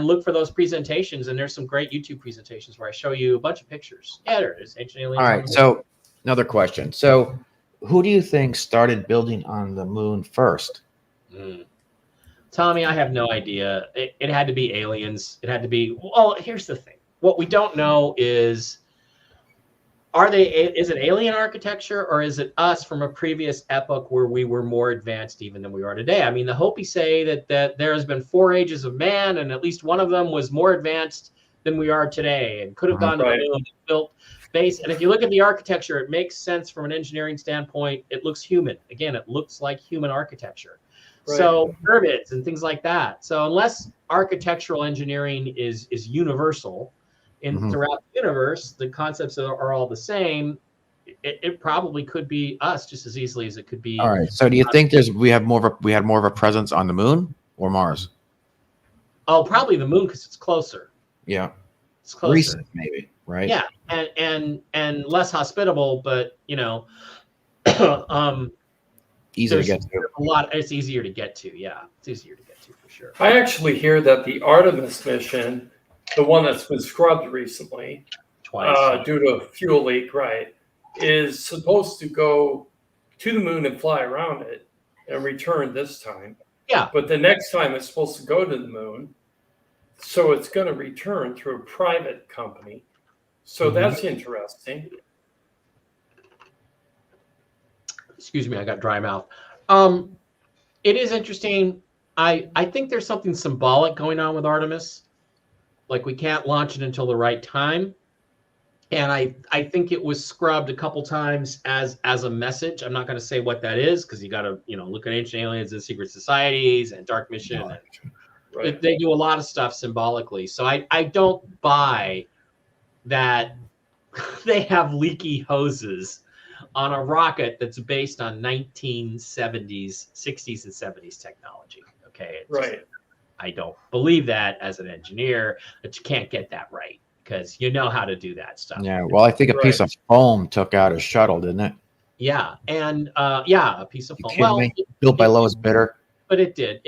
Speaker 3: look for those presentations. And there's some great YouTube presentations where I show you a bunch of pictures. Yeah, there it is. Ancient Aliens.
Speaker 2: All right. So another question. So who do you think started building on the moon first?
Speaker 3: Tommy, I have no idea. It had to be aliens. It had to be. Well, here's the thing. What we don't know is, is it alien architecture, or is it us from a previous epoch where we were more advanced even than we are today? I mean, the Hopi say that there has been 4 ages of man, and at least one of them was more advanced than we are today, and could have gone to the moon and built base. And if you look at the architecture, it makes sense from an engineering standpoint. It looks human. Again, it looks like human architecture. So pyramids and things like that. So unless architectural engineering is universal throughout the universe, the concepts are all the same. It probably could be us just as easily as it could be.
Speaker 2: All right. So do you think we had more of a presence on the moon or Mars?
Speaker 3: Oh, probably the moon, because it's closer.
Speaker 2: Yeah.
Speaker 3: It's closer.
Speaker 2: Recent, maybe, right?
Speaker 3: Yeah, and less hospitable, but
Speaker 2: easier to get to.
Speaker 3: It's easier to get to. Yeah, it's easier to get to for sure.
Speaker 1: I actually hear that the Artemis mission, the one that's been scrubbed recently,
Speaker 3: twice
Speaker 1: due to a fuel leak, is supposed to go to the moon and fly around it and return this time.
Speaker 3: Yeah.
Speaker 1: But the next time it's supposed to go to the moon, so it's going to return through a private company. So that's interesting.
Speaker 3: Excuse me, I got dry mouth. It is interesting. I think there's something symbolic going on with Artemis. Like, we can't launch it until the right time. And I think it was scrubbed a couple times as a message. I'm not going to say what that is, because you got to look at Ancient Aliens and Secret Societies and Dark Mission. And they do a lot of stuff symbolically. So I don't buy that they have leaky hoses on a rocket that's based on 1970s, 60s, and 70s technology. Okay. I don't believe that as an engineer, that you can't get that right, because you know how to do that stuff.
Speaker 2: Yeah. Well, I think a piece of foam took out a shuttle, didn't it?
Speaker 3: Yeah. And a piece of foam.
Speaker 2: Well, built by lowest bidder.
Speaker 3: But it did.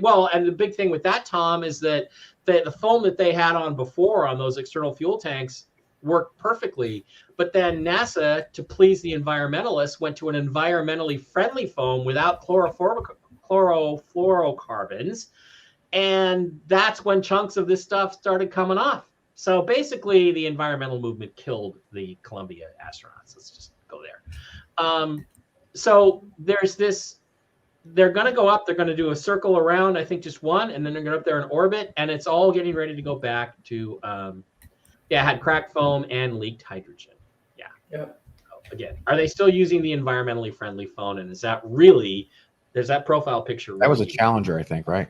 Speaker 3: Well, and the big thing with that, Tom, is that the foam that they had on before on those external fuel tanks worked perfectly. But then NASA, to please the environmentalists, went to an environmentally friendly foam without chlorofluorocarbons. And that's when chunks of this stuff started coming off. So basically, the environmental movement killed the Columbia astronauts. Let's just go there. So there's this they're going to go up. They're going to do a circle around, I think just one, and then they're going to up there in orbit, and it's all getting ready to go back to, had cracked foam and leaked hydrogen. Yeah.
Speaker 1: Yeah.
Speaker 3: So again, are they still using the environmentally friendly phone? And is that really, there's that profile picture?
Speaker 2: That was a
Speaker 3: really,
Speaker 2: Challenger, I think, right?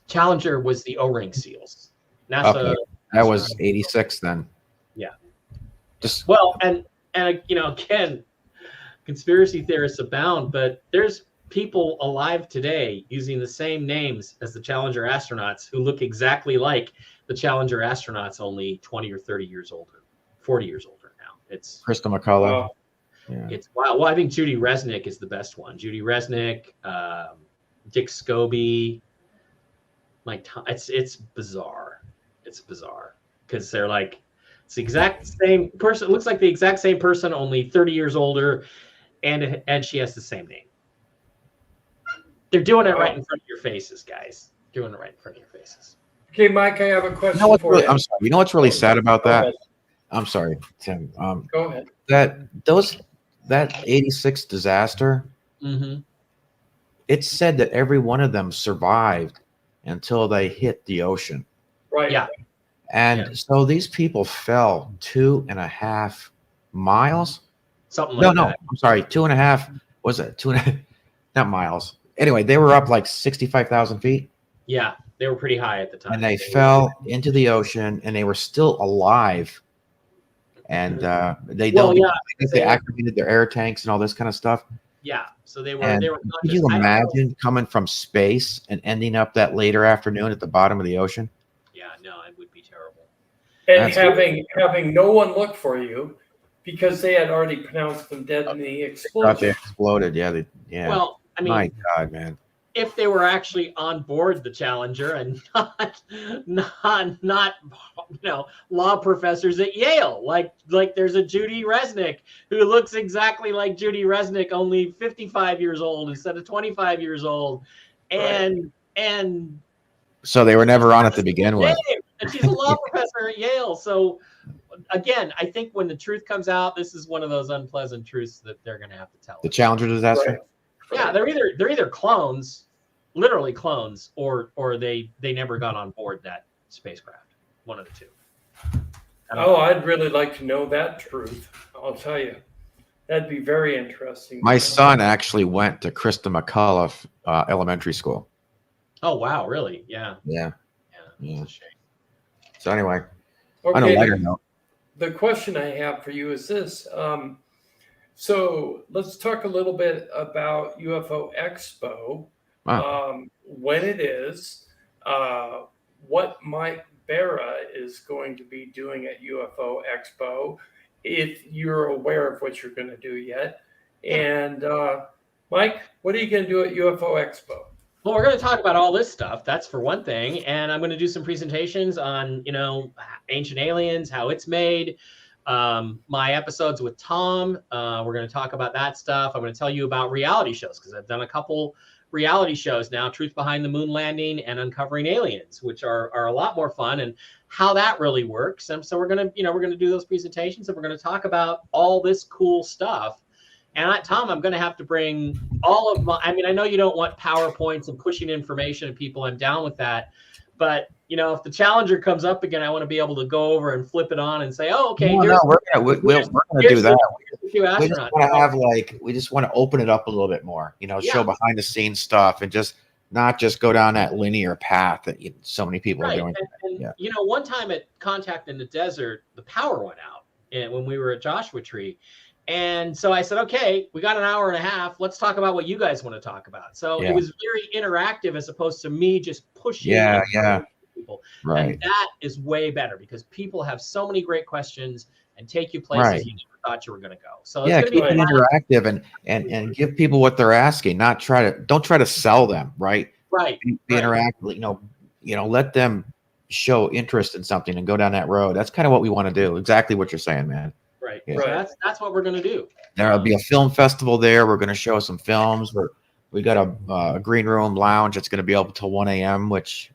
Speaker 3: Challenger was the O-ring seals. NASA.
Speaker 2: Okay. That was 86 then.
Speaker 3: Yeah.
Speaker 2: Just
Speaker 3: Well, and again, conspiracy theorists abound, but there's people alive today using the same names as the Challenger astronauts who look exactly like the Challenger astronauts, only 20 or 30 years older, 40 years older now. It's
Speaker 2: Krista McCullough.
Speaker 1: Wow.
Speaker 2: Yeah.
Speaker 3: It's wow. Well, I think Judy Resnick is the best one. Judy Resnick, Dick Scobie, Mike. It's bizarre. It's bizarre because they're like it's the exact same person. It looks like the exact same person, only 30 years older, and she has the same name. They're doing it right in front of your faces, guys. Doing it right in front of your faces.
Speaker 1: Okay, Mike, I have a question
Speaker 2: You know what's
Speaker 1: for
Speaker 2: really,
Speaker 1: you.
Speaker 2: I'm sorry. You know what's really sad about
Speaker 1: Go
Speaker 2: that?
Speaker 1: ahead.
Speaker 2: I'm sorry, Tim.
Speaker 1: Go ahead.
Speaker 2: That 86 disaster,
Speaker 3: Mm-hmm.
Speaker 2: it said that every one of them survived until they hit the ocean.
Speaker 1: Right.
Speaker 3: Yeah.
Speaker 2: And so these people fell 2.5 miles.
Speaker 3: Something like that.
Speaker 2: I'm sorry, 2.5. Was it 2.5? Not miles. Anyway, they were up like 65,000 feet,
Speaker 3: Yeah, they were pretty high at the time.
Speaker 2: and they fell into the ocean, and they were still alive. And they don't.
Speaker 3: Well,
Speaker 2: I think they activated their air tanks and all this kind of stuff.
Speaker 3: Yeah, so they were.
Speaker 2: And
Speaker 3: They were.
Speaker 2: could you imagine coming from space and ending up that later afternoon at the bottom of the ocean?
Speaker 3: Yeah, no, it would be terrible.
Speaker 1: And
Speaker 2: That's
Speaker 1: having no one look for you because they had already pronounced them dead in the
Speaker 2: They
Speaker 1: explosion.
Speaker 2: exploded. Yeah.
Speaker 3: Well, I mean,
Speaker 2: My God, man.
Speaker 3: if they were actually on board the Challenger and not law professors at Yale, like there's a Judy Resnick who looks exactly like Judy Resnick, only 55 years old instead of 25 years old, and
Speaker 2: So they were never on it to begin with.
Speaker 3: and she's a law professor at Yale. So again, I think when the truth comes out, this is one of those unpleasant truths that they're going to have to tell.
Speaker 2: The Challenger disaster.
Speaker 1: Right.
Speaker 3: Yeah, they're either clones, literally clones, or they never got on board that spacecraft. One of the two.
Speaker 1: Oh, I'd really like to know that truth. I'll tell you. That'd be very interesting.
Speaker 2: My son actually went to Krista McCullough Elementary School.
Speaker 3: Oh wow, really? Yeah.
Speaker 2: Yeah.
Speaker 3: Yeah. It's a shame.
Speaker 2: So anyway, on a
Speaker 1: Okay,
Speaker 2: lighter note,
Speaker 1: the question I have for you is this. So let's talk a little bit about UFO Expo.
Speaker 2: Wow.
Speaker 1: When it is, what Mike Bara is going to be doing at UFO Expo, if you're aware of what you're going to do yet. And Mike, what are you going to do at UFO Expo?
Speaker 3: Well, we're going to talk about all this stuff. That's for one thing, and I'm going to do some presentations on ancient aliens, how it's made. My episodes with Tom, we're going to talk about that stuff. I'm going to tell you about reality shows because I've done a couple reality shows now, Truth Behind the Moon Landing and Uncovering Aliens, which are a lot more fun, and how that really works. And so we're going to do those presentations, and we're going to talk about all this cool stuff. And Tom, I'm going to have to bring all of my, I know you don't want PowerPoints and pushing information to people. I'm down with that. But, if the Challenger comes up again, I want to be able to go over and flip it on and say, oh, okay.
Speaker 2: we're going to do that. We just want to open it up a little bit more, show behind the scenes stuff and just not just go down that linear path that so many people are doing.
Speaker 3: And one time at Contact in the Desert, the power went out when we were at Joshua Tree. And so I said, okay, we got an hour and a half. Let's talk about what you guys want to talk about. So it was very interactive as opposed to me just pushing. People.
Speaker 2: Right.
Speaker 3: And that is way better because people have so many great questions and take you places you never thought you were going to go. So it's
Speaker 2: keep it interactive and give people what they're asking. Don't try to sell them. Right. Be interactive. Let them show interest in something and go down that road. That's kind of what we want to do. Exactly what you're saying, man.
Speaker 3: Right.
Speaker 2: Yeah.
Speaker 3: So that's what we're going to do.
Speaker 2: There'll be a film festival there. We're going to show some films. We got a green room lounge that's going to be open till 1 a.m., which,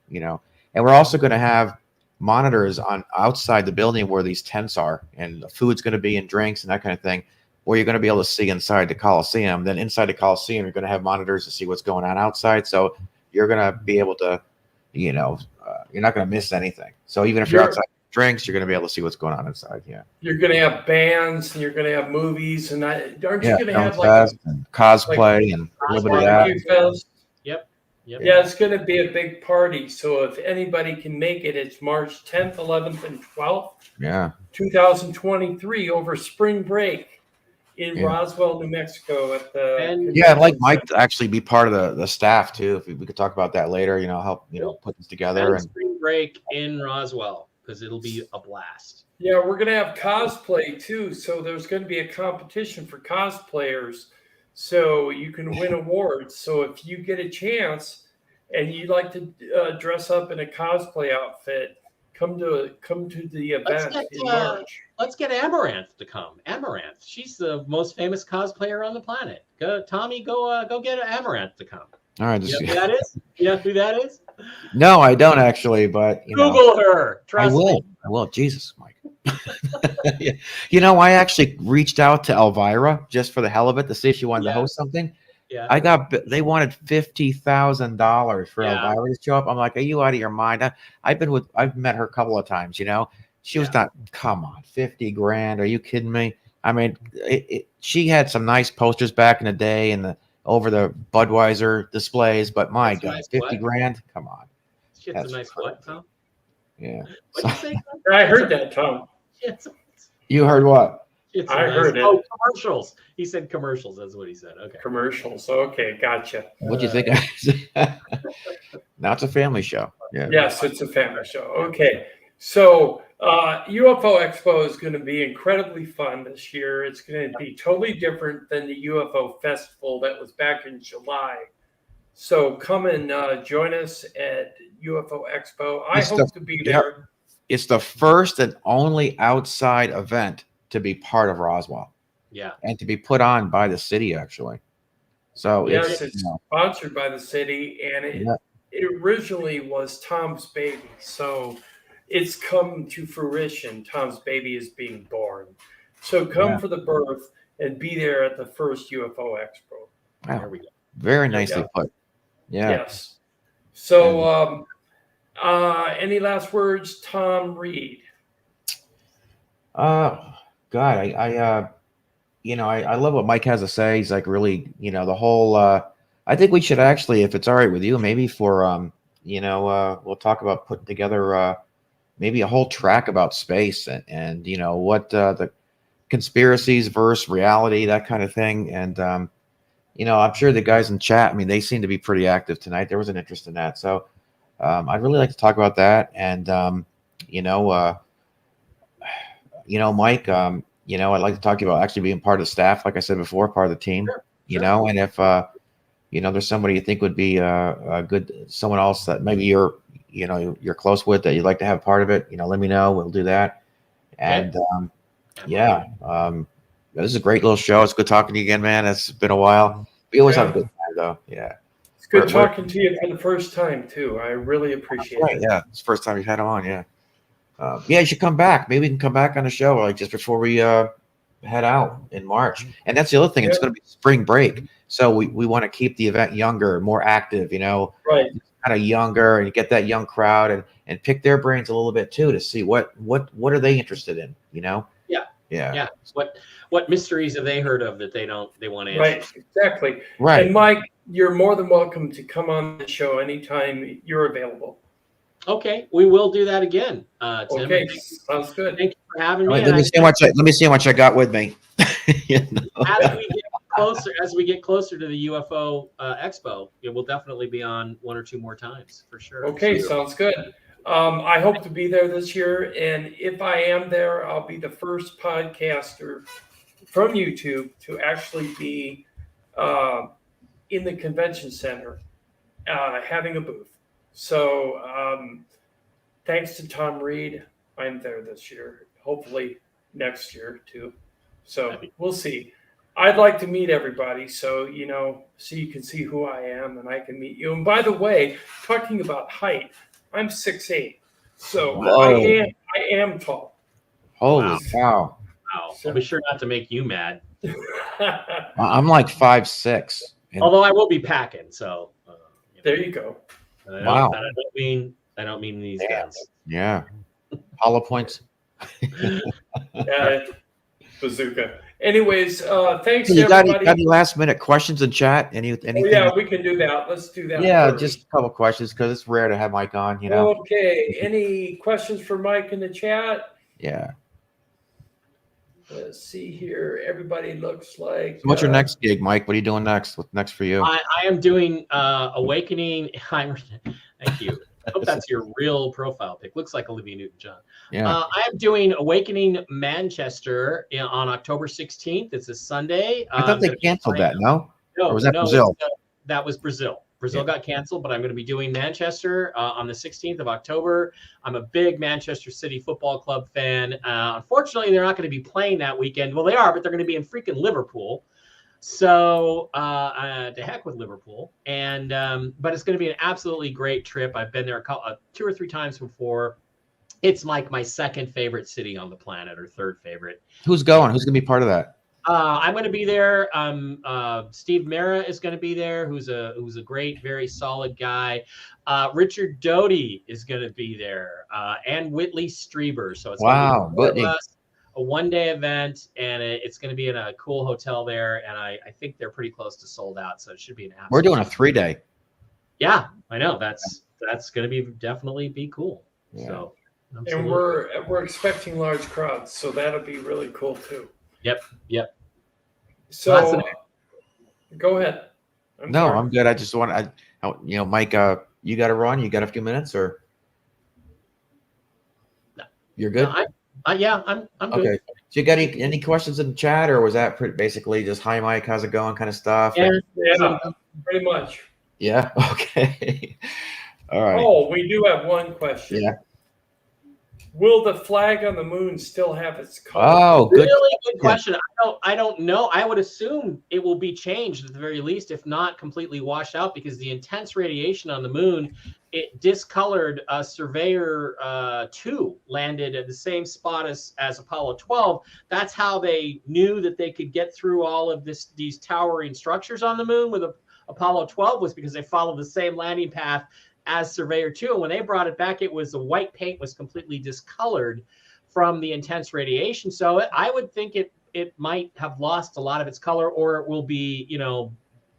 Speaker 2: and we're also going to have monitors on outside the building where these tents are, and the food's going to be and drinks and that kind of thing. where you're going to be able to see inside the Coliseum. Then inside the Coliseum, you're going to have monitors to see what's going on outside. So you're going to be able to, you're not going to miss anything. So even if you're outside drinks, you're going to be able to see what's going on inside. Yeah.
Speaker 1: You're going to have bands and you're going to have movies, and aren't you going to have
Speaker 2: cosplay and a little bit of that?
Speaker 1: Fest?
Speaker 3: Yep.
Speaker 1: Yeah, it's going to be a big party. So if anybody can make it, it's March 10th, 11th, and 12th.
Speaker 2: Yeah.
Speaker 1: 2023 over spring break in Roswell, New Mexico at the
Speaker 2: I'd like Mike to actually be part of the staff too. If we could talk about that later, help put this together.
Speaker 3: And spring break in Roswell, because it'll be a blast.
Speaker 1: Yeah, we're going to have cosplay too. So there's going to be a competition for cosplayers. So you can win awards. So if you get a chance and you'd like to dress up in a cosplay outfit, come to the event in March.
Speaker 3: Let's get Amaranth to come. Amaranth, she's the most famous cosplayer on the planet. Tommy, go get Amaranth to come.
Speaker 2: All right,
Speaker 3: you know who that is? You know who that is?
Speaker 2: No, I don't actually, but
Speaker 3: Google her. Trust me.
Speaker 2: I will. Jesus, Mike. I actually reached out to Elvira just for the hell of it to see if she wanted to host something.
Speaker 3: Yeah.
Speaker 2: They wanted $50,000 for Elvira to show up. I'm like, are you out of your mind? I've met her a couple of times. She was not. Come on, $50,000? Are you kidding me? I mean, she had some nice posters back in the day and over the Budweiser displays, but my God,
Speaker 3: nice
Speaker 2: $50,000? Come on.
Speaker 3: She had some nice what, Tom?
Speaker 2: Yeah.
Speaker 1: What'd you say? I heard that, Tom.
Speaker 2: You heard what?
Speaker 1: I heard it.
Speaker 3: Oh, commercials. He said commercials. That's what he said. Okay.
Speaker 1: Commercials. Okay, gotcha.
Speaker 2: What'd you think? Now it's a family show. Yeah.
Speaker 1: Yes, it's a family show. Okay. So UFO Expo is going to be incredibly fun this year. It's going to be totally different than the UFO Festival that was back in July. So come and join us at UFO Expo. I hope to be there.
Speaker 2: It's the first and only outside event to be part of Roswell.
Speaker 3: Yeah.
Speaker 2: And to be put on by the city, actually. So
Speaker 1: yes, it's sponsored by the city, and it originally was Tom's baby. So it's come to fruition. Tom's baby is being born. So come for the birth and be there at the first UFO Expo.
Speaker 2: Wow. There we go. Very nicely put. Yeah.
Speaker 1: Yes. So any last words, Tom Reed?
Speaker 2: God, I love what Mike has to say. He's like really, the whole, I think we should actually, if it's all right with you, maybe for, we'll talk about putting together, maybe a whole track about space and what, the conspiracies versus reality, that kind of thing. And, I'm sure the guys in chat, they seem to be pretty active tonight. There was an interest in that. So, I'd really like to talk about that. And, Mike, I'd like to talk to you about actually being part of the staff, like I said before, part of the team, and if, there's somebody you think would be a good, someone else that maybe you're close with that you'd like to have part of it, let me know. We'll do that. And, this is a great little show. It's good talking to you again, man. It's been a while. We always have a good time though. Yeah.
Speaker 1: It's good talking to you for the first time too. I really appreciate it.
Speaker 2: Yeah. It's the first time you've had him on. Yeah. You should come back. Maybe we can come back on the show like just before we head out in March. And that's the other thing. It's going to be spring break, so we want to keep the event younger, more active. Kind of younger, and you get that young crowd and pick their brains a little bit too to see what are they interested in. Yeah.
Speaker 3: What mysteries have they heard of that they want to answer?
Speaker 1: Right. Exactly.
Speaker 2: Right.
Speaker 1: And Mike, you're more than welcome to come on the show anytime you're available.
Speaker 3: Okay, we will do that again. Tim.
Speaker 1: Okay, sounds good.
Speaker 3: Thank you for having me.
Speaker 2: Right, let me see how much I got with me.
Speaker 3: As we get closer to the UFO Expo, we'll definitely be on one or two more times for sure.
Speaker 1: Okay, sounds good. I hope to be there this year, and if I am there, I'll be the first podcaster from YouTube to actually be in the convention center having a booth. So thanks to Tom Reed, I'm there this year, hopefully next year too. So we'll see. I'd like to meet everybody so you can see who I am and I can meet you. And by the way, talking about height, I'm 6'8", so I am tall.
Speaker 2: Holy cow!
Speaker 3: Wow.
Speaker 1: So-
Speaker 3: I'll be sure not to make you mad.
Speaker 2: I'm like 5'6". And
Speaker 3: Although I will be packing, so
Speaker 1: there you go.
Speaker 3: I don't,
Speaker 2: Wow.
Speaker 3: I don't mean these
Speaker 2: Damn.
Speaker 3: guns.
Speaker 2: yeah, hollow points.
Speaker 1: Bazooka. Anyways, thanks
Speaker 2: Hey,
Speaker 1: to
Speaker 2: you got
Speaker 1: everybody.
Speaker 2: any last minute questions in chat? Anything?
Speaker 1: Oh, yeah, we can do that. Let's do that.
Speaker 2: Yeah,
Speaker 1: first.
Speaker 2: just a couple questions because it's rare to have Mike on. You know.
Speaker 1: Okay. Any questions for Mike in the chat?
Speaker 2: Yeah.
Speaker 1: Let's see here. Everybody looks like.
Speaker 2: So what's your next gig, Mike? What are you doing next? What's next for you?
Speaker 3: I am doing Awakening. Thank you. I hope that's your real profile pic. Looks like Olivia Newton-John.
Speaker 2: Yeah.
Speaker 3: I am doing Awakening Manchester on October 16th. It's a Sunday.
Speaker 2: I thought they canceled that. No.
Speaker 3: No,
Speaker 2: Or was that
Speaker 3: no,
Speaker 2: Brazil?
Speaker 3: that was Brazil. Brazil got canceled, but I'm going to be doing Manchester on the 16th of October. I'm a big Manchester City Football Club fan. Unfortunately, they're not going to be playing that weekend. Well, they are, but they're going to be in freaking Liverpool. So to heck with Liverpool. And but it's going to be an absolutely great trip. I've been there 2 or 3 times before. It's like my second favorite city on the planet, or third favorite.
Speaker 2: Who's going? Who's going to be part of that?
Speaker 3: I'm going to be there. Steve Mara is going to be there, who's a great, very solid guy. Richard Doty is going to be there, and Whitley Strieber. So it's
Speaker 2: Wow,
Speaker 3: going to be
Speaker 2: Whitney.
Speaker 3: a one-day event, and it's going to be in a cool hotel there. And I think they're pretty close to sold out, so it should be an absolute.
Speaker 2: We're doing a 3-day.
Speaker 3: Yeah, I know that's going to be definitely be cool.
Speaker 2: Yeah.
Speaker 3: So,
Speaker 1: And
Speaker 3: absolutely.
Speaker 1: we're expecting large crowds, so that'll be really cool too.
Speaker 3: Yep.
Speaker 1: So go ahead.
Speaker 2: No,
Speaker 1: sorry.
Speaker 2: I'm good. I just want Mike, you got to run. You got a few minutes, or
Speaker 3: No.
Speaker 2: you're good?
Speaker 3: No, I'm good.
Speaker 2: Okay. So you got any questions in the chat, or was that basically just hi Mike, how's it going kind of stuff?
Speaker 3: Yeah.
Speaker 1: Yeah, pretty much.
Speaker 2: Yeah. Okay. All right.
Speaker 1: Oh, we do have one question.
Speaker 2: Yeah.
Speaker 1: Will the flag on the moon still have its color?
Speaker 2: Oh, good.
Speaker 3: Really good question. I don't know. I would assume it will be changed at the very least, if not completely washed out, because the intense radiation on the moon, it discolored Surveyor 2 landed at the same spot as Apollo 12. That's how they knew that they could get through all of these towering structures on the moon with Apollo 12, was because they followed the same landing path as Surveyor 2. And when they brought it back, it was the white paint was completely discolored from the intense radiation. So I would think it might have lost a lot of its color, or it will be,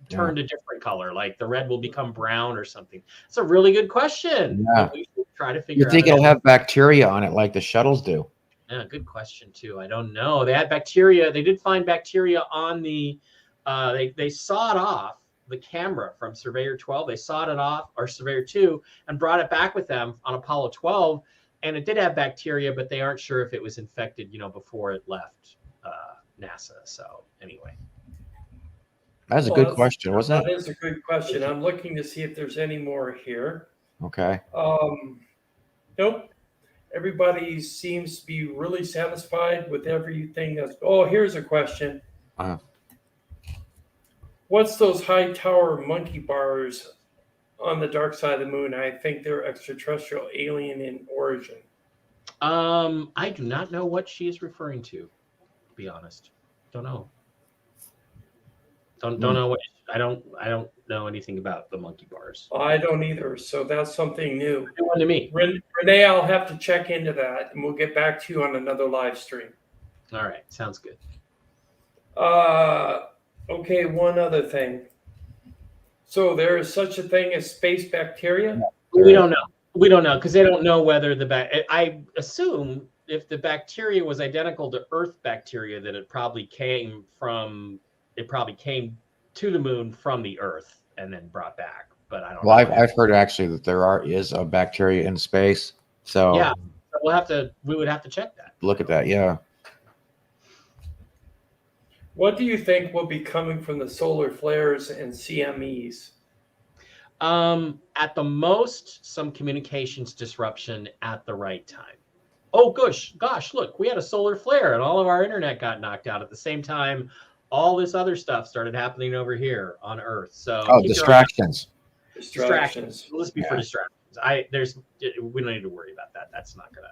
Speaker 3: turned a different color, like the red will become brown or something. It's a really good question.
Speaker 2: Yeah.
Speaker 3: We should try to figure
Speaker 2: You think
Speaker 3: out.
Speaker 2: it'll have bacteria on it like the shuttles do?
Speaker 3: Yeah, good question too. I don't know. They had bacteria. They did find bacteria on the. They sawed off the camera from Surveyor 12. They sawed it off, or Surveyor 2, and brought it back with them on Apollo 12, and it did have bacteria, but they aren't sure if it was infected, before it left NASA. So anyway,
Speaker 2: That's a good question, wasn't
Speaker 1: That
Speaker 2: it?
Speaker 1: is a good question. I'm looking to see if there's any more here.
Speaker 2: Okay.
Speaker 1: Nope. Everybody seems to be really satisfied with everything. Oh, here's a question.
Speaker 2: Uh-huh.
Speaker 1: What's those high tower monkey bars on the dark side of the moon? I think they're extraterrestrial, alien in origin.
Speaker 3: I do not know what she is referring to be honest. Don't know. Don't know what I don't know anything about the monkey bars.
Speaker 1: I don't either. So that's something new.
Speaker 3: New one to me.
Speaker 1: Renee, I'll have to check into that, and we'll get back to you on another live stream.
Speaker 3: All right, sounds good.
Speaker 1: Okay, one other thing. So there is such a thing as space bacteria?
Speaker 3: We don't know. We don't know because they don't know whether I assume if the bacteria was identical to Earth bacteria, that it probably came to the moon from the Earth and then brought back. But I don't know.
Speaker 2: I've heard actually that is a bacteria in space. So
Speaker 3: yeah, we would have to check that.
Speaker 2: Look at that. Yeah.
Speaker 1: What do you think will be coming from the solar flares and CMEs?
Speaker 3: At the most, some communications disruption at the right time. Oh, gosh, look, we had a solar flare and all of our internet got knocked out at the same time. All this other stuff started happening over here on Earth. So
Speaker 2: Distractions.
Speaker 3: Distractions. Let's be for distractions. We don't need to worry about that. That's not gonna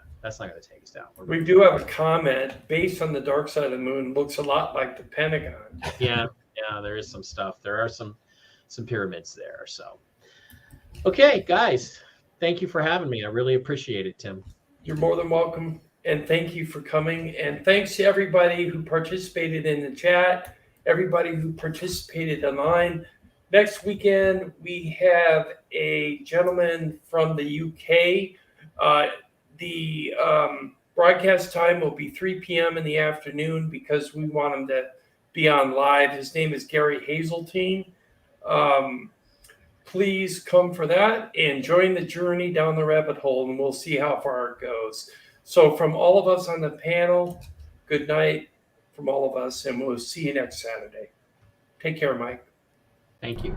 Speaker 3: take us down.
Speaker 1: We do have a comment based on the dark side of the moon. Looks a lot like the Pentagon.
Speaker 3: Yeah, there is some stuff. There are some pyramids there. So, okay, guys, thank you for having me. I really appreciate it, Tim.
Speaker 1: You're more than welcome, and thank you for coming. And thanks to everybody who participated in the chat, everybody who participated online. Next weekend, we have a gentleman from the UK. The broadcast time will be 3 p.m. in the afternoon because we want him to be on live. His name is Gary Hazeltine. Please come for that and join the journey down the rabbit hole, and we'll see how far it goes. So from all of us on the panel, good night from all of us, and we'll see you next Saturday. Take care, Mike.
Speaker 3: Thank you.